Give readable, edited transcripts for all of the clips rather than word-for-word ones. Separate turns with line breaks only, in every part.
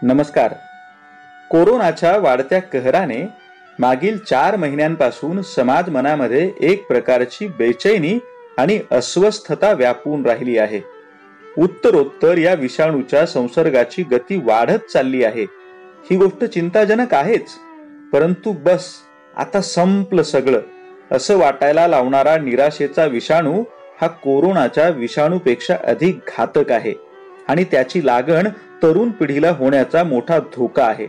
नमस्कार. कोरोनाच्या वाढत्या कहराने मागील 4 महिन्यांपासून समाज मनामध्ये एक प्रकारची बेचैनी आणि अस्वस्थता व्यापून राहिली आहे. उत्तरोत्तर या विषाणूच्या संसर्गाची गती वाढत चालली आहे. ही गोष्ट चिंताजनक आहेच, परंतु बस आता संपलं सगळं असं वाटायला लावणारा निराशेचा विषाणू हा कोरोनाच्या विषाणूपेक्षा अधिक घातक आहे आणि त्याची लागण तरुण पिढीला होण्याचा मोठा धोका आहे.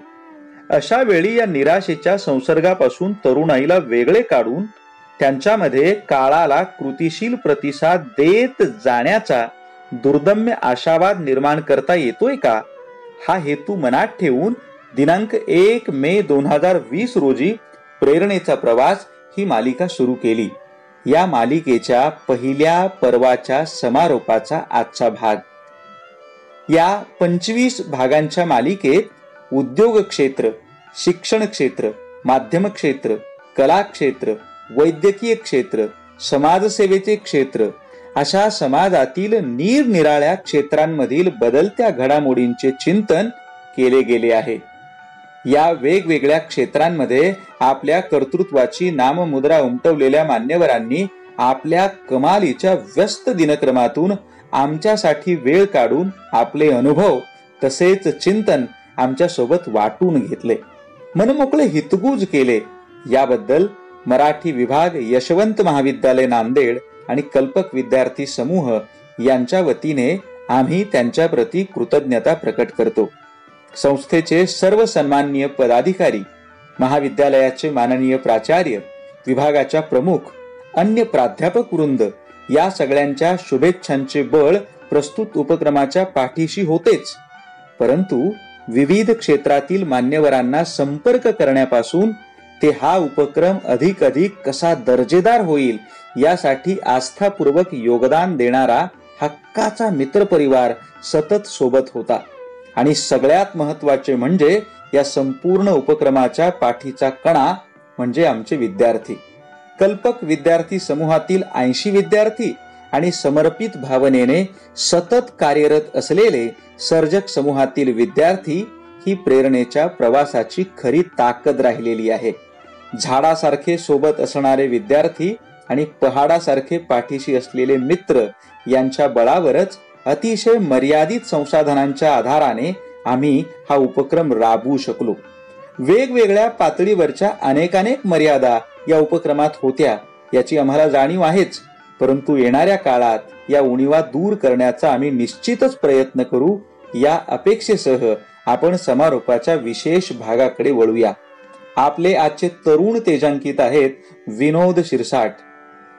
अशा वेळी या निराशेच्या संसर्गापासून तरुणाईला वेगळे काढून त्यांच्यामध्ये काळाला कृतिशील प्रतिसाद देत जाण्याचा दुर्दम्य आशावाद निर्माण करता येतोय का, हा हेतू मनात ठेवून दिनांक 1 मे 2020 रोजी प्रेरणेचा प्रवास ही मालिका सुरू केली. या मालिकेच्या पहिल्या पर्वाच्या समारोपाचा आजचा भाग. या 25 भागांच्या मालिकेत उद्योग क्षेत्र, शिक्षण क्षेत्र, माध्यम क्षेत्र, कला क्षेत्र, वैद्यकीय क्षेत्र, समाजसेवेचे क्षेत्र अशा समाजातील निरनिराळ्या क्षेत्रांमधील बदलत्या घडामोडींचे चिंतन केले गेले आहे. या वेगवेगळ्या क्षेत्रांमध्ये आपल्या कर्तृत्वाची नाममुद्रा उमटवलेल्या मान्यवरांनी आपल्या कमालीच्या व्यस्त दिनक्रमातून आमच्यासाठी वेळ काढून आपले अनुभव तसेच चिंतन आमच्या सोबत वाटून घेतले, मनमोकळे हितगुज केले. याबद्दल मराठी विभाग, यशवंत महाविद्यालय नांदेड आणि कल्पक विद्यार्थी समूह यांच्या वतीने आम्ही त्यांच्या प्रती कृतज्ञता प्रकट करतो. संस्थेचे सर्व सन्माननीय पदाधिकारी, महाविद्यालयाचे माननीय प्राचार्य, विभागाच्या प्रमुख, अन्य प्राध्यापक वृंद या सगळ्यांच्या शुभेच्छांचे बळ प्रस्तुत उपक्रमाच्या पाठीशी होतेच, परंतु विविध क्षेत्रातील मान्यवरांना संपर्क करण्यापासून ते हा उपक्रम अधिक कसा दर्जेदार होईल यासाठी आस्थापूर्वक योगदान देणारा हक्काचा मित्रपरिवार सतत सोबत होता. आणि सगळ्यात महत्वाचे म्हणजे या संपूर्ण उपक्रमाच्या पाठीचा कणा म्हणजे आमचे विद्यार्थी. कल्पक विद्यार्थी समूहातील 80 विद्यार्थी आणि समर्पित भावनेने सतत कार्यरत असलेले सर्जक समूहातील विद्यार्थी ही प्रेरणेच्या प्रवासाची खरी ताकद राहिलेली आहे. झाडासारखे सोबत असणारे विद्यार्थी आणि पहाडासारखे पाठीशी असलेले मित्र यांच्या बळावरच अतिशय मर्यादित संसाधनांच्या आधाराने आम्ही हा उपक्रम राबवू शकलो. वेगवेगळ्या पातळीवरच्या अनेक मर्यादा या उपक्रमात होत्या याची आम्हाला जाणीव आहेच, परंतु येणाऱ्या काळात या उणीवा दूर करण्याचा आम्ही निश्चितच प्रयत्न करू. या अपेक्षेसह आपण समारोपाच्या विशेष भागाकडे वळूया. आपले आजचे तरुण तेजांकित आहेत विनोद शिरसाट.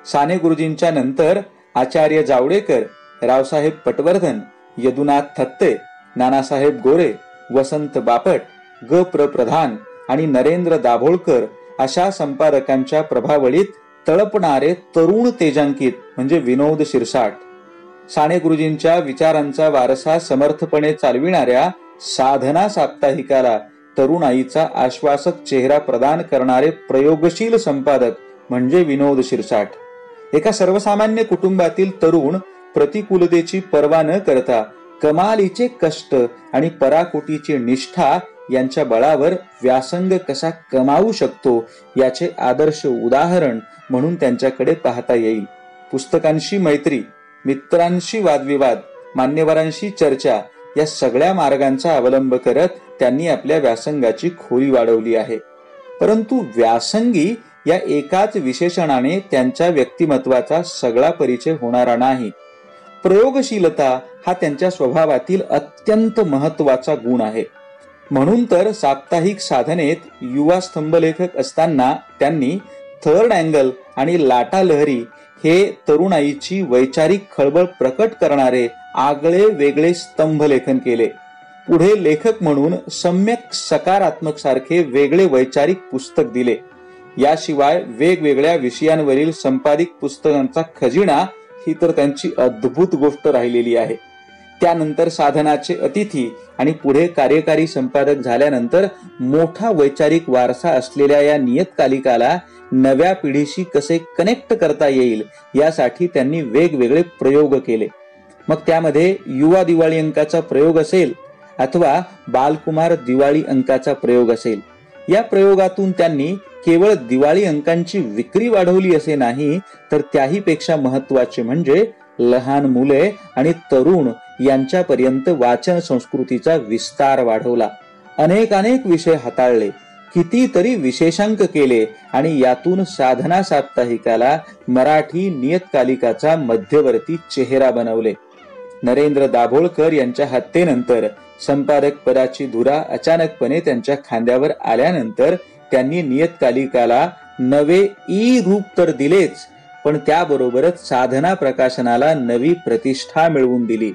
साने गुरुजींच्या नंतर आचार्य जावडेकर, रावसाहेब पटवर्धन, यदुनाथ थत्ते, नानासाहेब गोरे, वसंत बापट, ग प्र प्रधान आणि नरेंद्र दाभोळकर अशा संपादकांच्या प्रभावळीत तळपणारे तरुण तेजांकित म्हणजे विनोद शिरसाट. साने गुरुजींच्या विचारांचा वारसा समर्थपणे चालविणाऱ्या साधना साप्ताहिकाला तरुणाईचा आश्वासक चेहरा प्रदान करणारे प्रयोगशील संपादक म्हणजे विनोद शिरसाट. एका सर्वसामान्य कुटुंबातील तरुण प्रतिकूलतेची पर्वा न करता कमालीचे कष्ट आणि पराकोटीची निष्ठा यांच्या बळावर व्यासंग कसा कमावू शकतो याचे आदर्श उदाहरण म्हणून त्यांच्याकडे पाहता येईल. पुस्तकांशी मैत्री, मित्रांशी वादविवाद, मान्यवरांशी चर्चा या सगळ्या मार्गांचा अवलंब करत त्यांनी आपल्या व्यासंगाची खोली वाढवली आहे. परंतु व्यासंगी या एकाच विशेषणाने त्यांच्या व्यक्तिमत्वाचा सगळा परिचय होणारा नाही. प्रयोगशीलता हा त्यांच्या स्वभावातील अत्यंत महत्वाचा गुण आहे. म्हणून तर साप्ताहिक साधनेत युवा स्तंभलेखक असताना त्यांनी थर्ड अँगल आणि लाटा लहरी हे तरुणाईची वैचारिक खळबळ प्रकट करणारे आगळे वेगळे स्तंभलेखन केले. पुढे लेखक म्हणून सम्यक सकारात्मक सारखे वेगळे वैचारिक पुस्तक दिले. याशिवाय वेगवेगळ्या विषयांवरील संपादिक पुस्तकांचा खजिना ही तर त्यांची अद्भुत गोष्ट राहिलेली आहे. त्यानंतर साधनाचे अतिथी आणि पुढे कार्यकारी संपादक झाल्यानंतर मोठा वैचारिक वारसा असलेल्या या नियतकालिकाला नव्या पिढीशी कसे कनेक्ट करता येईल यासाठी त्यांनी वेगवेगळे प्रयोग केले. मग त्यामध्ये युवा दिवाळी अंकाचा प्रयोग असेल, अथवा बालकुमार दिवाळी अंकाचा प्रयोग असेल. या प्रयोगातून त्यांनी केवळ दिवाळी अंकांची विक्री वाढवली असे नाही, तर त्याही पेक्षा महत्वाचे म्हणजे लहान मुले आणि तरुण यांच्यापर्यंत वाचन संस्कृतीचा विस्तार वाढवला. अनेक विषय हाताळले, कितीतरी विशेषांक केले आणि यातून साधना साप्ताहिकाला मराठी नियतकालिकाचा मध्यवर्ती चेहरा बनवले. नरेंद्र दाभोळकर यांच्या हत्येनंतर संपादक पदाची धुरा अचानकपणे त्यांच्या खांद्यावर आल्यानंतर त्यांनी नियतकालिकाला नवे रूप तर दिलेच, पण त्याबरोबरच साधना प्रकाशनाला नवी प्रतिष्ठा मिळवून दिली.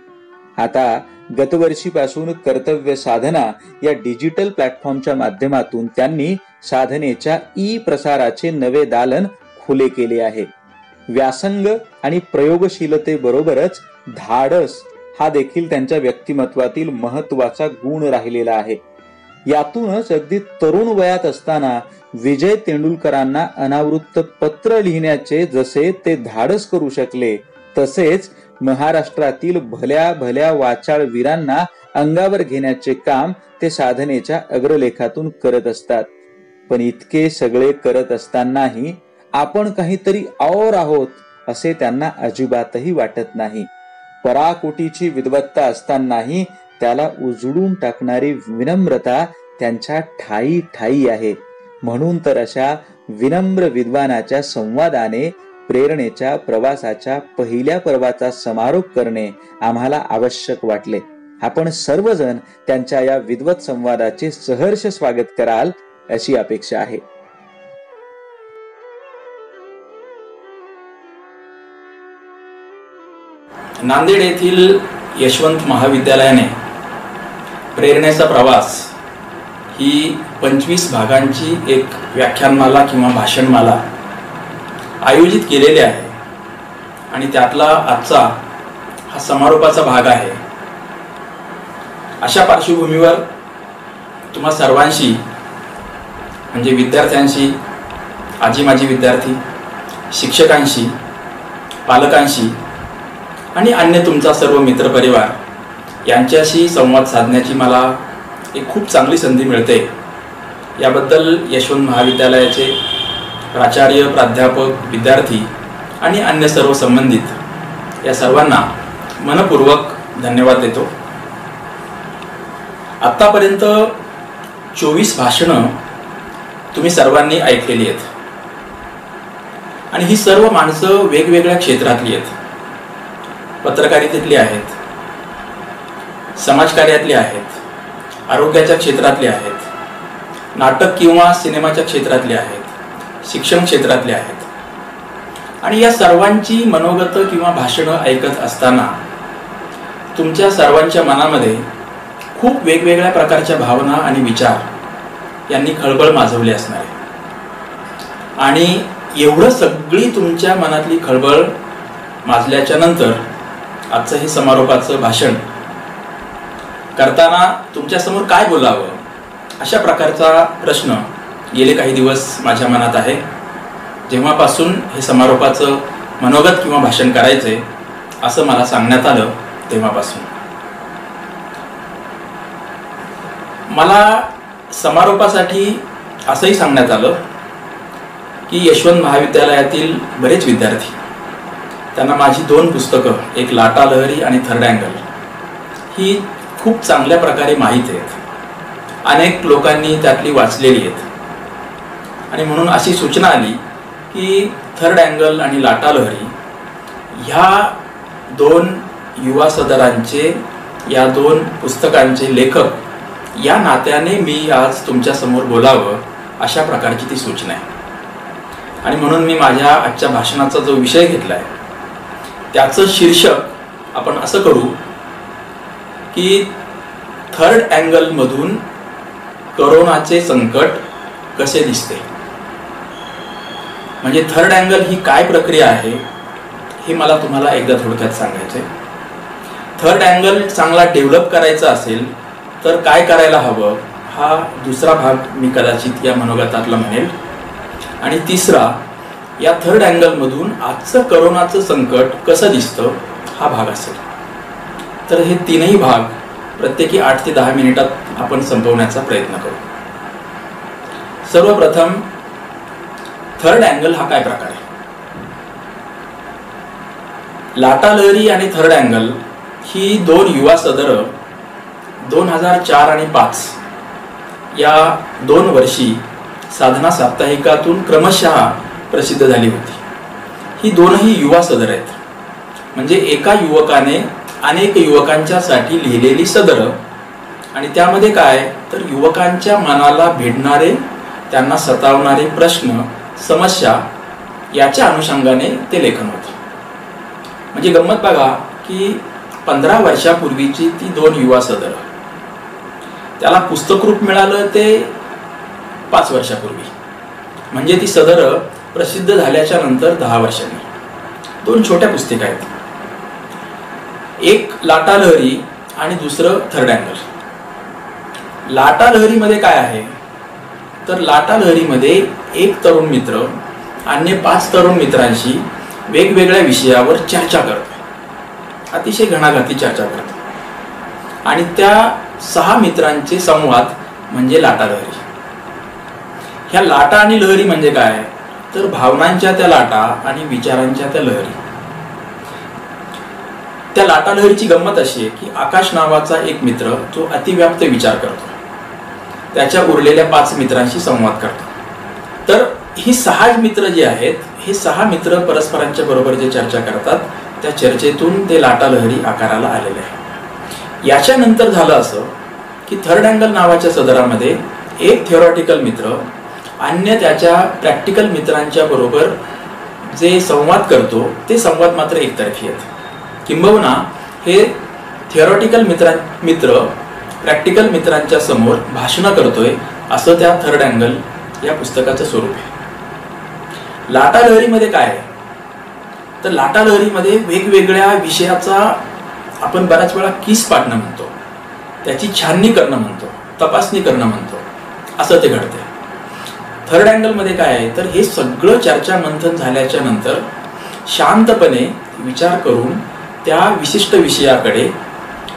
आता गतवर्षीपासून कर्तव्य साधना या डिजिटल प्लॅटफॉर्मच्या माध्यमातून त्यांनी साधनेच्या प्रसाराचे नवे दालन खुले केले आहे. व्यासंग आणि प्रयोगशीलतेबरोबरच धाडस हा देखील त्यांच्या व्यक्तिमत्वातील महत्वाचा गुण राहिलेला आहे. यातूनच अगदी तरुण वयात असताना विजय तेंडुलकरांना अनावृत्त पत्र लिहिण्याचे जसे ते धाडस करू शकले, तसेच महाराष्ट्रातील भल्या भल्या वाचाळ वीरांना अंगावर घेण्याचे काम ते साधनेच्या अग्रलेखातून करत असतात. पण इतके सगळे करत असतानाही आपण काहीतरी और आहोत असे त्यांना अजिबातही वाटत नाही. पराकोटीची विद्वत्ता असतानाही त्याला उजळून टाकणारी विनम्रता त्यांच्या ठायी ठायी आहे. म्हणून तर अशा विनम्र विद्वानाच्या संवादाने प्रेरणेच्या प्रवासाच्या पहिल्या पर्वाचा समारोप करणे आम्हाला आवश्यक वाटले. आपण सर्वजण त्यांच्या या विद्वत संवादाचे सहर्ष स्वागत कराल अशी अपेक्षा आहे.
नांदेड येथील यशवंत महाविद्यालयाने प्रेरणेचा प्रवास ही 25 भागांची एक व्याख्यानमाला किंवा भाषणमाला आयोजित केलेली आहे आणि त्यातला आजचा हा समारोपाचा भाग आहे. अशा पार्श्वभूमीवर तुम्हा सर्वांशी म्हणजे विद्यार्थ्यांशी, आजी माजी विद्यार्थी, शिक्षकांशी, पालकांशी आणि अन्य तुमचा सर्व मित्रपरिवार यांच्याशी संवाद साधण्याची मला एक खूप चांगली संधी मिळते. याबद्दल यशवंत महाविद्यालयाचे प्राचार्य, प्राध्यापक, विद्यार्थी आणि अन्य सर्व संबंधित या सर्वांना मनपूर्वक धन्यवाद देतो. आत्तापर्यंत 24 भाषणं तुम्ही सर्वांनी ऐकलेली आहेत आणि ही सर्व माणसं वेगवेगळ्या क्षेत्रातली आहेत. पत्रकारितेतली आहेत, समाजकार्यातली आहेत, आरोग्याच्या क्षेत्रातले आहेत, नाटक किंवा सिनेमाच्या क्षेत्रातले आहेत, शिक्षण क्षेत्रातले आहेत आणि या सर्वांची मनोगत किंवा भाषणं ऐकत असताना तुमच्या सर्वांच्या मनामध्ये खूप वेगवेगळ्या प्रकारच्या भावना आणि विचार यांनी खळबळ माजवली असणार आहे. आणि एवढं सगळी तुमच्या मनातली खळबळ माजल्याच्या नंतर आजचं हे समारोपाचं भाषण करताना तुमच्यासमोर काय बोलावं अशा प्रकारचा प्रश्न गेले काही दिवस माझ्या मनात आहे. जेव्हापासून हे समारोपाचं मनोगत किंवा भाषण करायचंय असं मला सांगण्यात आलं तेव्हापासून मला समारोपासाठी असंही सांगण्यात आलं की यशवंत महाविद्यालयातील बरेच विद्यार्थी त्यांना माझी 2 पुस्तकं, एक लाटा लहरी आणि थर्ड अँगल, ही खूप चांगल्या प्रकारे माहीत आहेत. अनेक लोकांनी त्यातली वाचलेली आहेत आणि म्हणून अशी सूचना आली की थर्ड अँगल आणि लाटा लहरी ह्या 2 युवा सदरांचे, या 2 पुस्तकांचे लेखक या नात्याने मी आज तुमच्यासमोर बोलावं अशा प्रकारची ती सूचना आहे. आणि म्हणून मी माझ्या आजच्या भाषणाचा जो विषय घेतला आहे त्याचं शीर्षक आपण असं करू की थर्ड अँगलमधून कोरोनाचे संकट कसे दिसते. म्हणजे थर्ड अँगल ही काय प्रक्रिया आहे हे मला तुम्हाला एकदा थोडक्यात सांगायचंय. थर्ड अँगल चांगला डेव्हलप करायचा असेल तर काय करायला हवं हा दुसरा भाग मी कदाचित या मनोगतातला म्हणेल. आणि तिसरा, या थर्ड अँगलमधून आजचं कोरोनाचं संकट कसं दिसतं हा भाग असेल. तर हे 3ही भाग प्रत्येकी 8 ते 10 मिनिटात आपण संपवण्याचा प्रयत्न करू. सर्वप्रथम थर्ड अँगल हा काय प्रकार आहे? लाटा लहरी आणि थर्ड अँगल ही दोन युवा सदर 2004 आणि 5 या 2 वर्षी साधना साप्ताहिकातून क्रमशः प्रसिद्ध झाली होती. ही दोनही युवा सदर आहेत, म्हणजे एका युवकाने अनेक युवकांच्यासाठी लिहिलेली सदर, आणि त्यामध्ये काय तर युवकांच्या मनाला भिडणारे, त्यांना सतावणारे प्रश्न, समस्या याच्या अनुषंगाने ते लेखन होते. म्हणजे गंमत बघा की 15 वर्षापूर्वीची ती 2 युवा सदर, त्याला पुस्तक रूप मिळालं ते 5 वर्षापूर्वी, म्हणजे ती सदर प्रसिद्ध झाल्याच्या नंतर 10 वर्षांनी. 2 छोट्या पुस्तिका आहेत, एक लाटा लहरी आणि दुसरं थर्ड अँगल. लाटा लहरीमध्ये काय आहे तर लाटा लहरीमध्ये एक तरुण मित्र अन्य 5 तरुण मित्रांशी वेगवेगळ्या विषयावर चर्चा करतो, अतिशय घणाघाती चर्चा करतो, आणि त्या 6 मित्रांचे संवाद म्हणजे लाटा लहरी. ह्या लाटा आणि लहरी म्हणजे काय तर भावनांच्या त्या लाटा आणि विचारांच्या त्या लहरी. त्या लाटा लहरीची गंमत अशी आहे की आकाश नावाचा एक मित्र जो अतिव्याप्त विचार करतो, त्याच्या उरलेल्या 5 मित्रांशी संवाद करतो. तर ही 6 मित्र जे आहेत, हे 6 मित्र परस्परांच्या बरोबर जे चर्चा करतात, त्या चर्चेतून ते लाटा लहरी आकाराला आलेले आहे. याच्यानंतर झालं असं की थर्ड अँगल नावाच्या सदरामध्ये एक थिओरॉटिकल मित्र अन्य त्याच्या प्रॅक्टिकल मित्रांच्या बरोबर जे संवाद करतो ते संवाद मात्र एकतर्फी आहेत. किंबहुना हे थिओरॉटिकल मित्र प्रॅक्टिकल मित्रांच्या समोर भाषण करतोय, असं त्या थर्ड अँगल या पुस्तकाचं स्वरूप आहे. लाटा लहरीमध्ये काय आहे तर लाटा लहरीमध्ये वेगवेगळ्या विषयाचा आपण बऱ्याच वेळा किस पाडणं म्हणतो, त्याची छाननी करणं म्हणतो, तपासणी करणं म्हणतो, असं ते घडते. थर्ड अँगलमध्ये काय आहे तर हे सगळं चर्चा मंथन झाल्याच्या नंतर शांतपणे विचार करून त्या विशिष्ट विषयाकडे,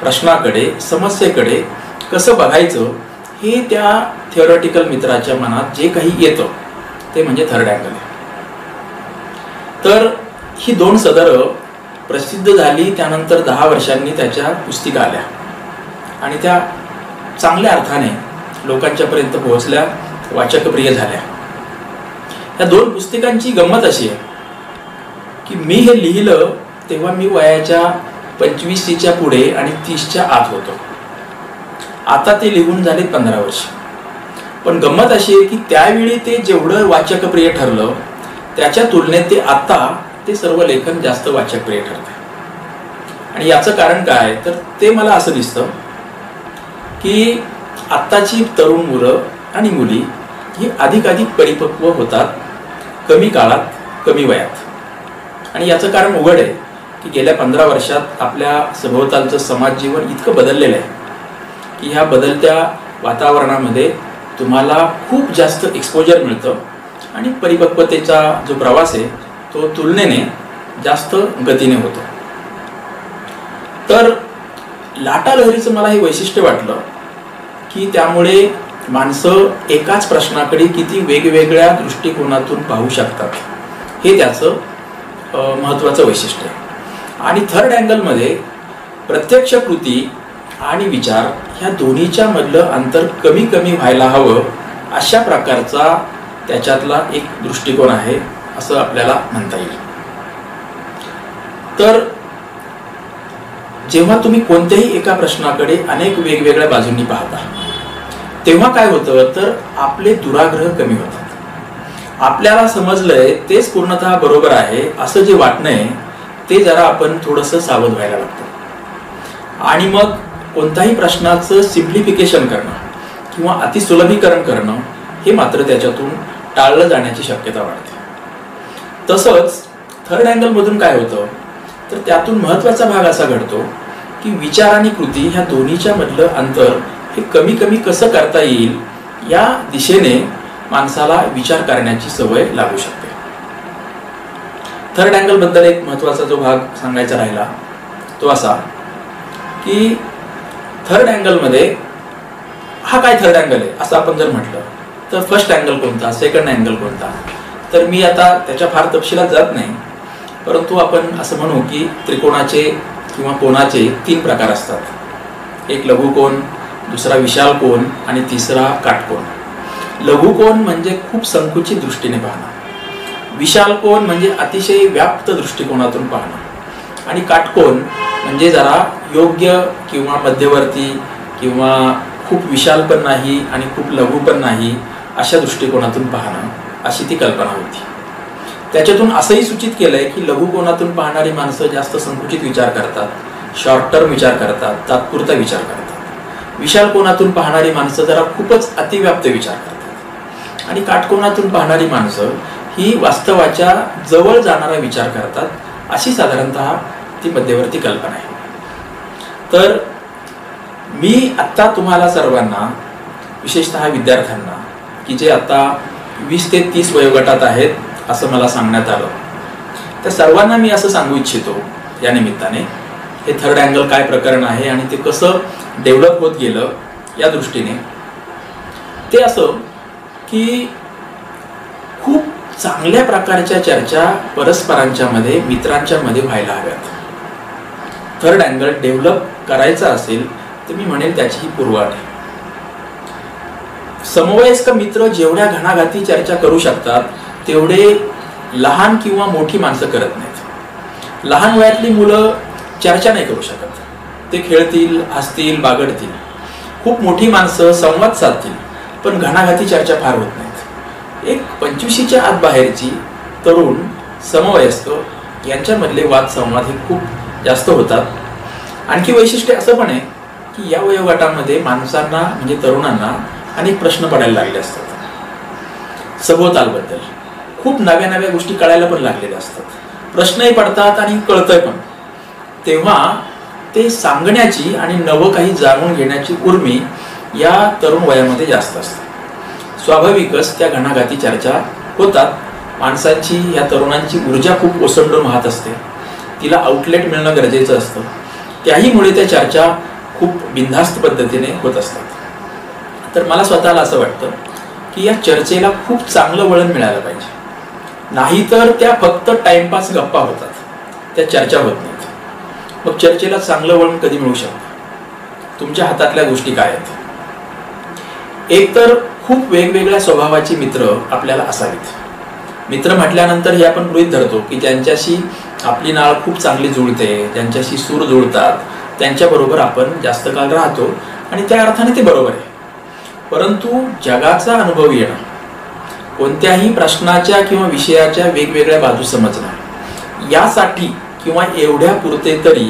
प्रश्नाकडे, समस्येकडे कसं बघायचं हे त्या थिओरॉटिकल मित्राच्या मनात जे काही येतं ते म्हणजे थर्ड अँगल आहे. तर ही 2 सदर प्रसिद्ध झाली, त्यानंतर 10 वर्षांनी त्याच्या पुस्तिका आल्या आणि त्या चांगल्या अर्थाने लोकांच्यापर्यंत पोहोचल्या, वाचकप्रिय झाल्या. या 2 पुस्तिकांची गंमत अशी आहे की मी हे लिहिलं तेव्हा मी वयाच्या 25च्या पुढे आणि 30च्या आत होतो. आता ते लिहून झाले 15 वर्ष. पण गंमत अशी आहे की त्यावेळी ते जेवढं वाचकप्रिय ठरलं त्याच्या तुलनेत ते आता ते सर्व लेखन जास्त वाचकप्रिय ठरते. आणि याचं कारण काय तर ते मला असं दिसतं की आत्ताची तरुण मुलं आणि मुली ही अधिकाधिक परिपक्व होतात कमी काळात, कमी वयात. आणि याचं कारण उघड आहे की गेल्या 15 वर्षात आपल्या सभोवतालचं समाज जीवन इतकं बदललेलं आहे की ह्या बदलत्या वातावरणामध्ये तुम्हाला खूप जास्त एक्सपोजर मिळतं आणि परिपक्वतेचा जो प्रवास आहे तो तुलनेने जास्त गतीने होतो. तर लाटा लहरीचं मला हे वैशिष्ट्य वाटलं की त्यामुळे माणसं एकाच प्रश्नाकडे किती वेगवेगळ्या दृष्टिकोनातून पाहू शकतात, हे त्याचं महत्त्वाचं वैशिष्ट्य आहे. आणि थर्ड अँगलमध्ये प्रत्यक्ष कृती आणि विचार ह्या दोन्हीच्या मधलं अंतर कमी कमी व्हायला हवं, अशा प्रकारचा त्याच्यातला एक दृष्टिकोन आहे असं आपल्याला म्हणता येईल. तर जेव्हा तुम्ही कोणत्याही एका प्रश्नाकडे अनेक वेगवेगळ्या बाजूंनी पाहता तेव्हा काय होतं तर आपले दुराग्रह कमी होतात. आपल्याला समजलंय तेच पूर्णतः बरोबर आहे असं जे वाटणं आहे ते जरा आपण थोडंसं सावध व्हायला लागतं. आणि मग कोणत्याही प्रश्नाचं सिम्प्लिफिकेशन करणं किंवा अतिसुलभीकरण करणं हे मात्र त्याच्यातून टाळलं जाण्याची शक्यता वाढते. तसंच थर्ड अँगलमधून काय होतं तर त्यातून महत्त्वाचा भाग असा घडतो की विचार आणि कृती ह्या दोन्हीच्या मधलं अंतर हे कमी कमी कसं करता येईल या दिशेने माणसाला विचार करण्याची सवय लागू शकते. थर्ड अँगल बद्दल एक महत्त्वाचा जो भाग सांगायचा राहिला तो असा की थर्ड अँगलमध्ये हा काय थर्ड अँगल आहे असं आपण जर म्हटलं तर फर्स्ट अँगल कोणता, सेकंड अँगल कोणता, तर मी आता त्याच्या फार तपशिलात जात नाही, परंतु आपण असं म्हणू की त्रिकोणाचे किंवा कोणाचे 3 प्रकार असतात. एक लघुकोन, दुसरा विशाल कोन आणि तिसरा काटकोन. लघुकोन म्हणजे खूप संकुचित दृष्टीने पाहणं, विशाल कोन म्हणजे अतिशय व्याप्त दृष्टिकोनातून पाहणं आणि काटकोन म्हणजे जरा योग्य किंवा मध्यवर्ती किंवा खूप विशाल पण नाही आणि खूप लघु पण नाही अशा दृष्टिकोनातून पाहणं, अशी ती कल्पना होती. त्याच्यातून असंही सूचित केलंय की लघुकोनातून पाहणारी माणसं जास्त संकुचित विचार करतात, शॉर्ट टर्म विचार करतात, तात्पुरता विचार करतात. विशाल कोनातून पाहणारी माणसं जरा खूपच अतिव्याप्त विचार करतात आणि काटकोनातून पाहणारी माणसं ही वास्तवाच्या जवळ जाणारा विचार करतात, अशी साधारणतः ती मध्यवर्ती कल्पना आहे. तर मी आत्ता तुम्हाला सर्वांना, विशेषतः विद्यार्थ्यांना की जे आता 20 ते 30 वयोगटात आहेत असं मला सांगण्यात आलं, त्या सर्वांना मी असं सांगू इच्छितो या निमित्ताने, हे थर्ड अँगल काय प्रकरण आहे आणि ते कसं डेव्हलप होत गेलं या दृष्टीने, ते असं की खूप चांगल्या प्रकारच्या चर्चा परस्परांच्या मध्ये, मित्रांच्या मध्ये व्हायला हव्यात. थर्ड अँगल डेव्हलप करायचा असेल तर मी म्हणेल त्याची ही पूर्वअट आहे. समवयस्क मित्र जेवढ्या घणाघाती चर्चा करू शकतात तेवढे लहान किंवा मोठी माणसं करत नाहीत. लहान वयातली मुलं चर्चा नाही करू शकत, ते खेळतील, हसतील, बागडतील. खूप मोठी माणसं संवाद साधतील पण घणाघाती चर्चा फार होत नाहीत. एक 25च्या आत बाहेरची तरुण, समवयस्क यांच्यामधले वाद संवाद हे खूप जास्त होतात. आणखी वैशिष्ट्य असं पण आहे की या वयोगटामध्ये माणसांना म्हणजे तरुणांना अनेक प्रश्न पडायला लागले असतात. सभोवतालबद्दल खूप नव्या नव्या गोष्टी कळायला पण लागलेल्या असतात, प्रश्नही पडतात आणि कळतंय पण. तेव्हा ते सांगण्याची आणि नवं काही जाणून घेण्याची उर्मी या तरुण वयामध्ये जास्त असते. स्वाभाविकच त्या घणाघाती चर्चा होतात. माणसाची, या तरुणांची ऊर्जा खूप ओसंडून वाहत असते, तिला आउटलेट मिळणं गरजेचं असतं. त्याहीमुळे त्या चर्चा खूप बिनधास्त पद्धतीने होत असतात. तर मला स्वतःला असं वाटतं की या चर्चेला खूप चांगलं वळण मिळालं पाहिजे, नाहीतर त्या फक्त टाइमपास गप्पा होतात, त्या चर्चा होत नाहीत. मग चर्चेला चांगलं वळण कधी मिळू शकतं? तुमच्या हातातल्या गोष्टी काय आहेत? एक तर खूप वेगवेगळ्या स्वभावाची मित्र आपल्याला असावीत. मित्र म्हटल्यानंतर हे आपण गृहीत धरतो की ज्यांच्याशी आपली नाळ खूप चांगली जुळते, ज्यांच्याशी सूर जुळतात, त्यांच्याबरोबर आपण जास्त काळ राहतो आणि त्या अर्थाने ते बरोबर आहे. परंतु जगाचा अनुभव येणं, कोणत्याही प्रश्नाच्या किंवा विषयाच्या वेगवेगळ्या बाजू समजणं, यासाठी किंवा एवढ्या पुरते तरी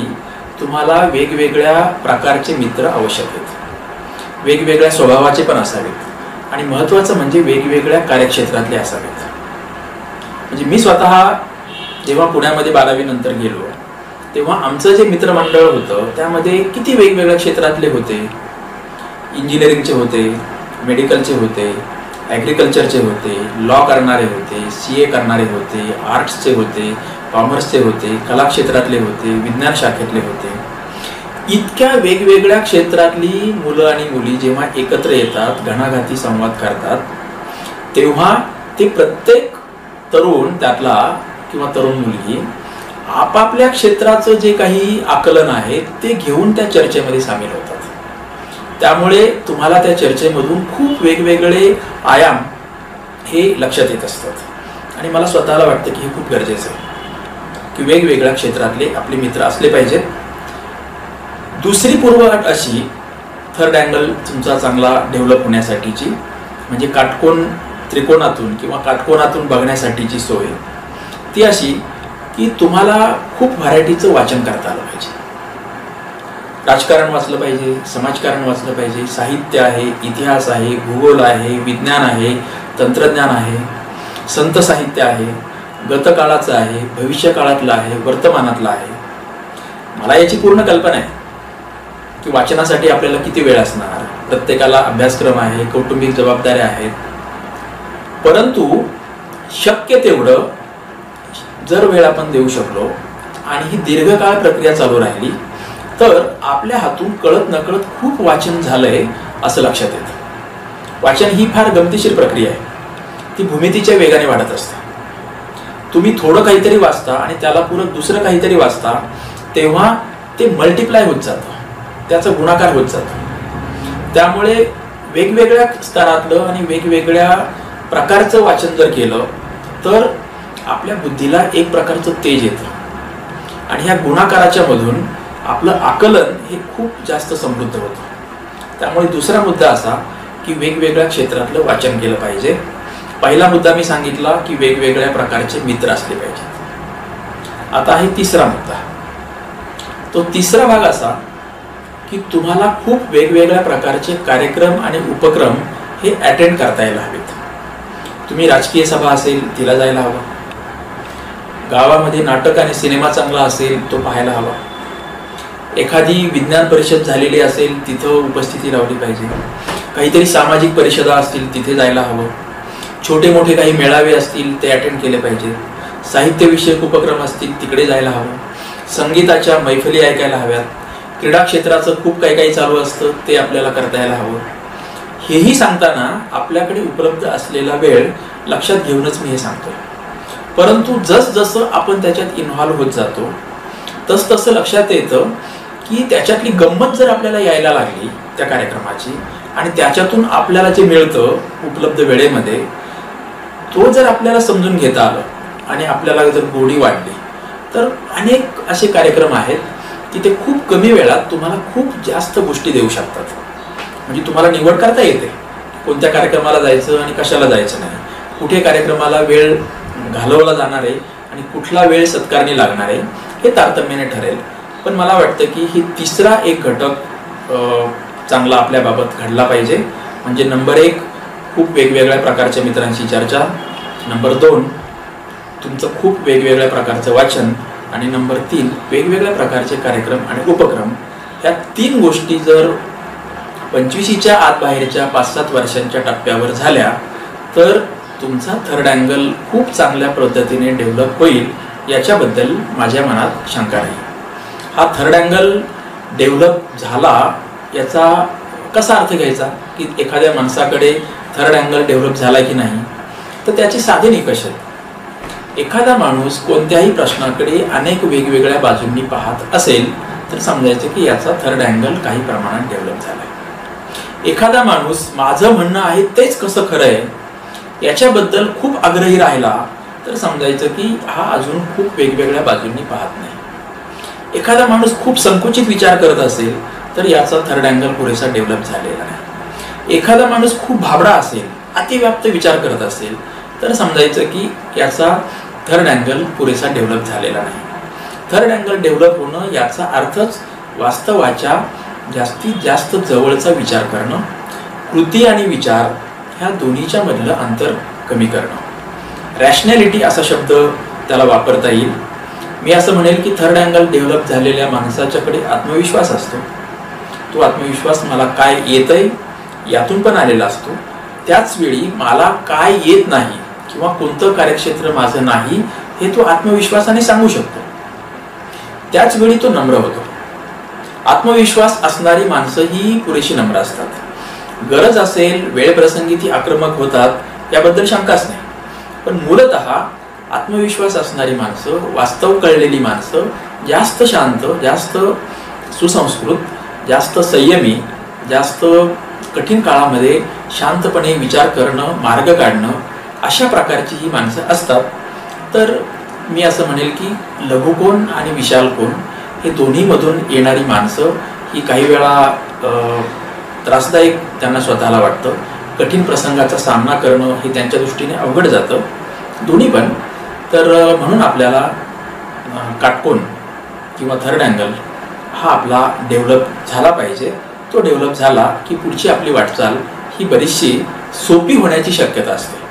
तुम्हाला वेगवेगळ्या प्रकारचे मित्र आवश्यक आहेत. वेगवेगळ्या स्वभावाचे पण असावेत आणि महत्त्वाचं म्हणजे वेगवेगळ्या कार्यक्षेत्रातले असावेत. म्हणजे मी स्वतः जेव्हा पुण्यामध्ये 12वी नंतर गेलो तेव्हा आमचं जे मित्रमंडळ होतं त्यामध्ये किती वेगवेगळ्या क्षेत्रातले होते. इंजिनिअरिंगचे होते, मेडिकलचे होते, ॲग्रिकल्चरचे होते, लॉ करणारे होते, CA करणारे होते, आर्ट्सचे होते, कॉमर्सचे होते, कला क्षेत्रातले होते, विज्ञान शाखेतले होते. इतक्या वेगवेगळ्या क्षेत्रातली मुलं आणि मुली जेव्हा एकत्र येतात, घणाघाती संवाद करतात, तेव्हा ते प्रत्येक तरुण त्यातला किंवा तरुण मुलगी आपापल्या क्षेत्राचं जे काही आकलन आहे ते घेऊन त्या चर्चेमध्ये सामील होतात. त्यामुळे तुम्हाला त्या चर्चेमधून खूप वेगवेगळे आयाम हे लक्षात येत असतात आणि मला स्वतःला वाटतं की हे खूप गरजेचं आहे की वेगवेगळ्या क्षेत्रातले आपले मित्र असले पाहिजेत. दुसरी पूर्वअट अशी थर्ड अँगल तुमचा चांगला डेव्हलप होण्यासाठीची म्हणजे काटकोन त्रिकोणातून किंवा काटकोनातून बघण्यासाठीची सोय ती अशी की तुम्हाला खूप व्हरायटीचं वाचन करता आलं पाहिजे. राजकारण वाचलं पाहिजे, समाजकारण वाचलं पाहिजे, साहित्य आहे, इतिहास आहे, भूगोल आहे, विज्ञान आहे, तंत्रज्ञान आहे, संत साहित्य आहे, गतकाळाचं आहे, भविष्यकाळातलं आहे, वर्तमानातलं आहे. मला याची पूर्ण कल्पना आहे की वाचनासाठी आपल्याला किती वेळ असणार, प्रत्येकाला अभ्यासक्रम आहे, कौटुंबिक जबाबदाऱ्या आहेत. परंतु शक्य तेवढं जर वेळ आपण देऊ शकलो आणि ही दीर्घकाळ प्रक्रिया चालू राहिली तर आपल्या हातून कळत नकळत खूप वाचन झालंय असं लक्षात येतं. वाचन ही फार गमतीशीर प्रक्रिया आहे. ती भूमितीच्या वेगाने वाढत असते. तुम्ही थोडं काहीतरी वाचता आणि त्याला पूरक दुसरं काहीतरी वाचता, तेव्हा ते मल्टिप्लाय होत जातं, त्याचा गुणाकार होत जातो. त्यामुळे वेगवेगळ्या स्तरातलं आणि वेगवेगळ्या प्रकारचं वाचन जर केलं तर आपल्या बुद्धीला एक प्रकारचं तेज येतं आणि ह्या गुणाकाराच्या मधून आपलं आकलन हे खूप जास्त समृद्ध होतं. त्यामुळे दुसरा मुद्दा असा की वेगवेगळ्या क्षेत्रातलं वाचन केलं पाहिजे. पहिला मुद्दा मी सांगितला की वेगवेगळ्या प्रकारचे मित्र असले पाहिजेत. आता आहे तिसरा मुद्दा. तो तिसरा भाग असा की तुम्हाला खूप वेगवेगळ्या प्रकारचे कार्यक्रम आणि उपक्रम हे अटेंड करता यायला हवेत. तुम्ही राजकीय सभा असेल तिला जायला हवं, गावामध्ये नाटक आणि सिनेमा चांगला असेल तो पाहायला हवा, एखादी विज्ञान परिषद झालेली असेल तिथं उपस्थिती लावली पाहिजे, काहीतरी सामाजिक परिषदा असतील तिथे जायला हवं, छोटे मोठे काही मेळावे असतील ते अटेंड केले पाहिजे, साहित्यविषयक उपक्रम असतील तिकडे जायला हवं, संगीताच्या मैफिली ऐकायला हव्यात, क्रीडा क्षेत्राचं खूप काही काही चालू असतं ते आपल्याला करता यायला हवं. हेही सांगताना आपल्याकडे उपलब्ध असलेला वेळ लक्षात घेऊनच मी हे सांगतोय. परंतु जसजसं आपण त्याच्यात इन्व्हॉल्व्ह होत जातो तसतसं लक्षात येतं की त्याच्यातली गंमत जर आपल्याला यायला लागली त्या कार्यक्रमाची आणि त्याच्यातून आपल्याला जे मिळतं उपलब्ध वेळेमध्ये तो जर आपल्याला समजून घेता आलं आणि आपल्याला जर गोडी वाढली तर अनेक असे कार्यक्रम आहेत की ते खूप कमी वेळात तुम्हाला खूप जास्त गोष्टी देऊ शकतात. म्हणजे तुम्हाला निवड करता येते कोणत्या कार्यक्रमाला जायचं आणि कशाला जायचं नाही, कुठे कार्यक्रमाला वेळ घालवला जाणार आहे आणि कुठला वेळ सत्कारणी लागणार आहे हे तारतम्याने ठरेल. पण मला वाटतं की ही तिसरा एक घटक चांगला आपल्या बाबत घडला पाहिजे. म्हणजे नंबर 1 खूप वेगवेगळ्या प्रकारच्या मित्रांशी चर्चा, नंबर 2 तुमचं खूप वेगवेगळ्या प्रकारचं वाचन आणि नंबर 3 वेगवेगळ्या प्रकारचे कार्यक्रम आणि उपक्रम. ह्या 3 गोष्टी जर 25च्या आत बाहेरच्या 5-7 वर्षांच्या टप्प्यावर झाल्या तर तुमचा थर्ड अँगल खूप चांगल्या पद्धतीने डेव्हलप होईल याच्याबद्दल माझ्या मनात शंका नाही. हा थर्ड अँगल डेव्हलप झाला याचा कसा अर्थ घ्यायचा की एखाद्या माणसाकडे थर्ड अँगल डेव्हलप झाला की नाही, तर त्याची साधे निकष आहेत. एखादा माणूस कोणत्याही प्रश्नाकडे अनेक वेगवेगळ्या बाजूंनी पाहत असेल तर समजायचं की याचा थर्ड अँगल काही प्रमाणात डेव्हलप झाला. एखादा माणूस माझं म्हणणं आहे तेच कसं खरं आहे याच्याबद्दल खूप आग्रही राहिला तर समजायचं की हा अजून खूप वेगवेगळ्या बाजूंनी पाहत नाही. एखादा माणूस खूप संकुचित विचार करत असेल तर याचा थर्ड अँगल पुरेसा डेव्हलप झालेला नाही. एखादा माणूस खूप भाबडा असेल, अतिव्याप्त विचार करत असेल तर समजायचं की याचा थर्ड अँगल पुरेसा डेव्हलप झालेला नाही. थर्ड अँगल डेव्हलप होणं याचा अर्थच वास्तवाच्या जास्तीत जास्त जवळचा विचार करणं, कृती आणि विचार ह्या दोन्हीच्या मधलं अंतर कमी करणं. रॅशनॅलिटी असा शब्द त्याला वापरता येईल. मी असं म्हणेल की थर्ड अँगल डेव्हलप झालेल्या माणसाच्याकडे आत्मविश्वास असतो. तो आत्मविश्वास मला काय येतंय यातून पण आलेला असतो. त्याच वेळी मला काय येत नाही किंवा कोणतं कार्यक्षेत्र माझं नाही हे तो आत्मविश्वासाने सांगू शकतो. त्याच वेळी तो नम्र होतो. आत्मविश्वास असणारी माणसं ही पुरेशी नम्र असतात. गरज असेल वेळ प्रसंगी ती आक्रमक होतात याबद्दल शंकाच नाही. पण मूलतः आत्मविश्वास असणारी माणसं, वास्तव कळलेली माणसं जास्त शांत, जास्त सुसंस्कृत, जास्त संयमी, जास्त कठीण काळामध्ये शांतपणे विचार करणं, मार्ग काढणं अशा प्रकारची ही माणसं असतात. तर मी असं म्हणेल की लघुकोण आणि विशाल कोण हे दोन्ही मधून येणारी माणसं ही काही वेळा त्रासदायक त्यांना स्वतःला वाटतं. कठीण प्रसंगाचा सामना करणं हे त्यांच्या दृष्टीने अवघड जातं. दोन्ही पण. तर म्हणून आपल्याला काटकोन किंवा थर्ड अँगल हा आपला डेव्हलप झाला पाहिजे. तो डेव्हलप झाला की पुढची आपली वाटचाल ही बरीचशी सोपी होण्याची शक्यता असते.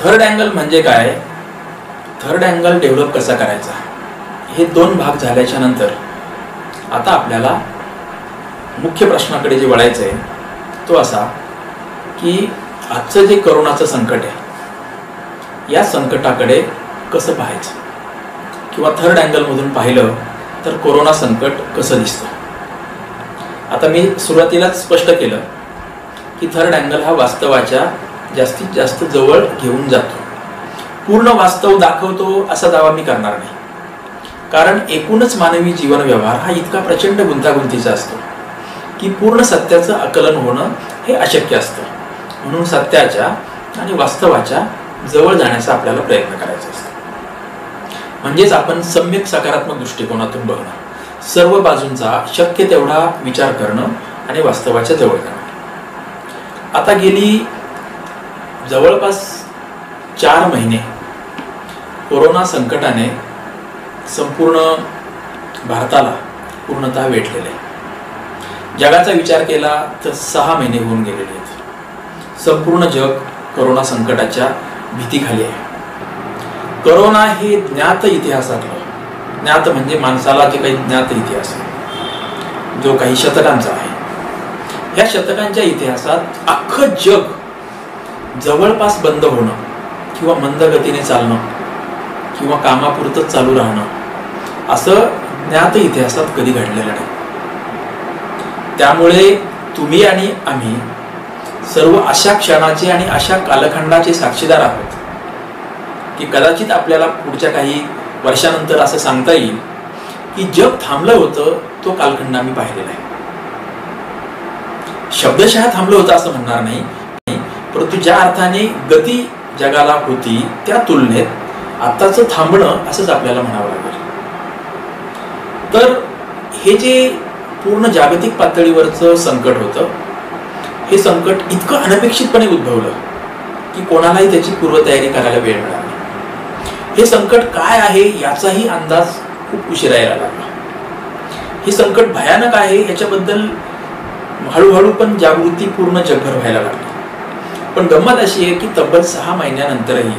थर्ड अँगल म्हणजे काय, थर्ड अँगल डेव्हलप कसा करायचा हे 2 भाग झाल्याच्या नंतर आता आपल्याला मुख्य प्रश्नाकडे जे वळायचं आहे तो असा की आजचं जे करोनाचं संकट आहे या संकटाकडे कसं पाहायचं. किंवा थर्ड अँगलमधून पाहिलं तर कोरोना संकट कसं दिसतं. आता मी सुरुवातीलाच स्पष्ट केलं की थर्ड अँगल हा वास्तवाच्या जास्तीत जास्त जवळ घेऊन जातो. पूर्ण वास्तव दाखवतो असा दावा मी करणार नाही, कारण एकूणच मानवी जीवन व्यवहार हा इतका प्रचंड गुंतागुंतीचा असतो की पूर्ण सत्याचं आकलन होणं हे अशक्य असतं. म्हणून सत्याच्या आणि वास्तवाच्या जवळ जाण्याचा आपल्याला प्रयत्न करायचा असतो. म्हणजेच आपण सम्यक सकारात्मक दृष्टिकोनातून बघणं, सर्व बाजूंचा शक्य तेवढा विचार करणं आणि वास्तवाच्या जवळ जाणं. आता गेली जवळपास 4 महिने कोरोना संकटाने संपूर्ण भारताला पूर्णतः वेठलेले. जगाचा विचार केला तर 6 महिने होऊन गेलेले आहेत. संपूर्ण जग कोरोना संकटाच्या भीतीखाली आहे. कोरोना हे ज्ञात इतिहासातलं, ज्ञात म्हणजे माणसाला जे काही ज्ञात इतिहास आहे जो काही शतकांचा आहे, या शतकांच्या इतिहासात अख्खं जग जवळपास बंद होणं किंवा मंद गतीने चालणं किंवा कामापुरतं चालू राहणं असं ज्ञात इतिहासात कधी घडलेलं नाही. त्यामुळे तुम्ही आणि आम्ही सर्व अशा क्षणाचे आणि अशा कालखंडाचे साक्षीदार आहोत की कदाचित आपल्याला पुढच्या काही वर्षानंतर असं सांगता येईल की जग थांबलं होतं, तो कालखंड आम्ही पाहिलेला आहे. शब्दशः थांबलं होतं असं म्हणणार नाही, परंतु ज्या अर्थाने गती जगाला होती त्या तुलनेत आताचं थांबणं असंच आपल्याला म्हणावं लागेल. तर हे जे पूर्ण जागतिक पातळीवरचं संकट होतं, हे संकट इतकं अनपेक्षितपणे उद्भवलं की कोणालाही त्याची पूर्वतयारी करायला वेळ मिळाला. हे संकट काय आहे याचाही अंदाज खूप उशिरा यायला लागला. हे संकट भयानक आहे याच्याबद्दल हळूहळू पण जागृती पूर्ण जगभर व्हायला लागली. पण गंमत अशी आहे की तब्बल 6 महिन्यानंतरही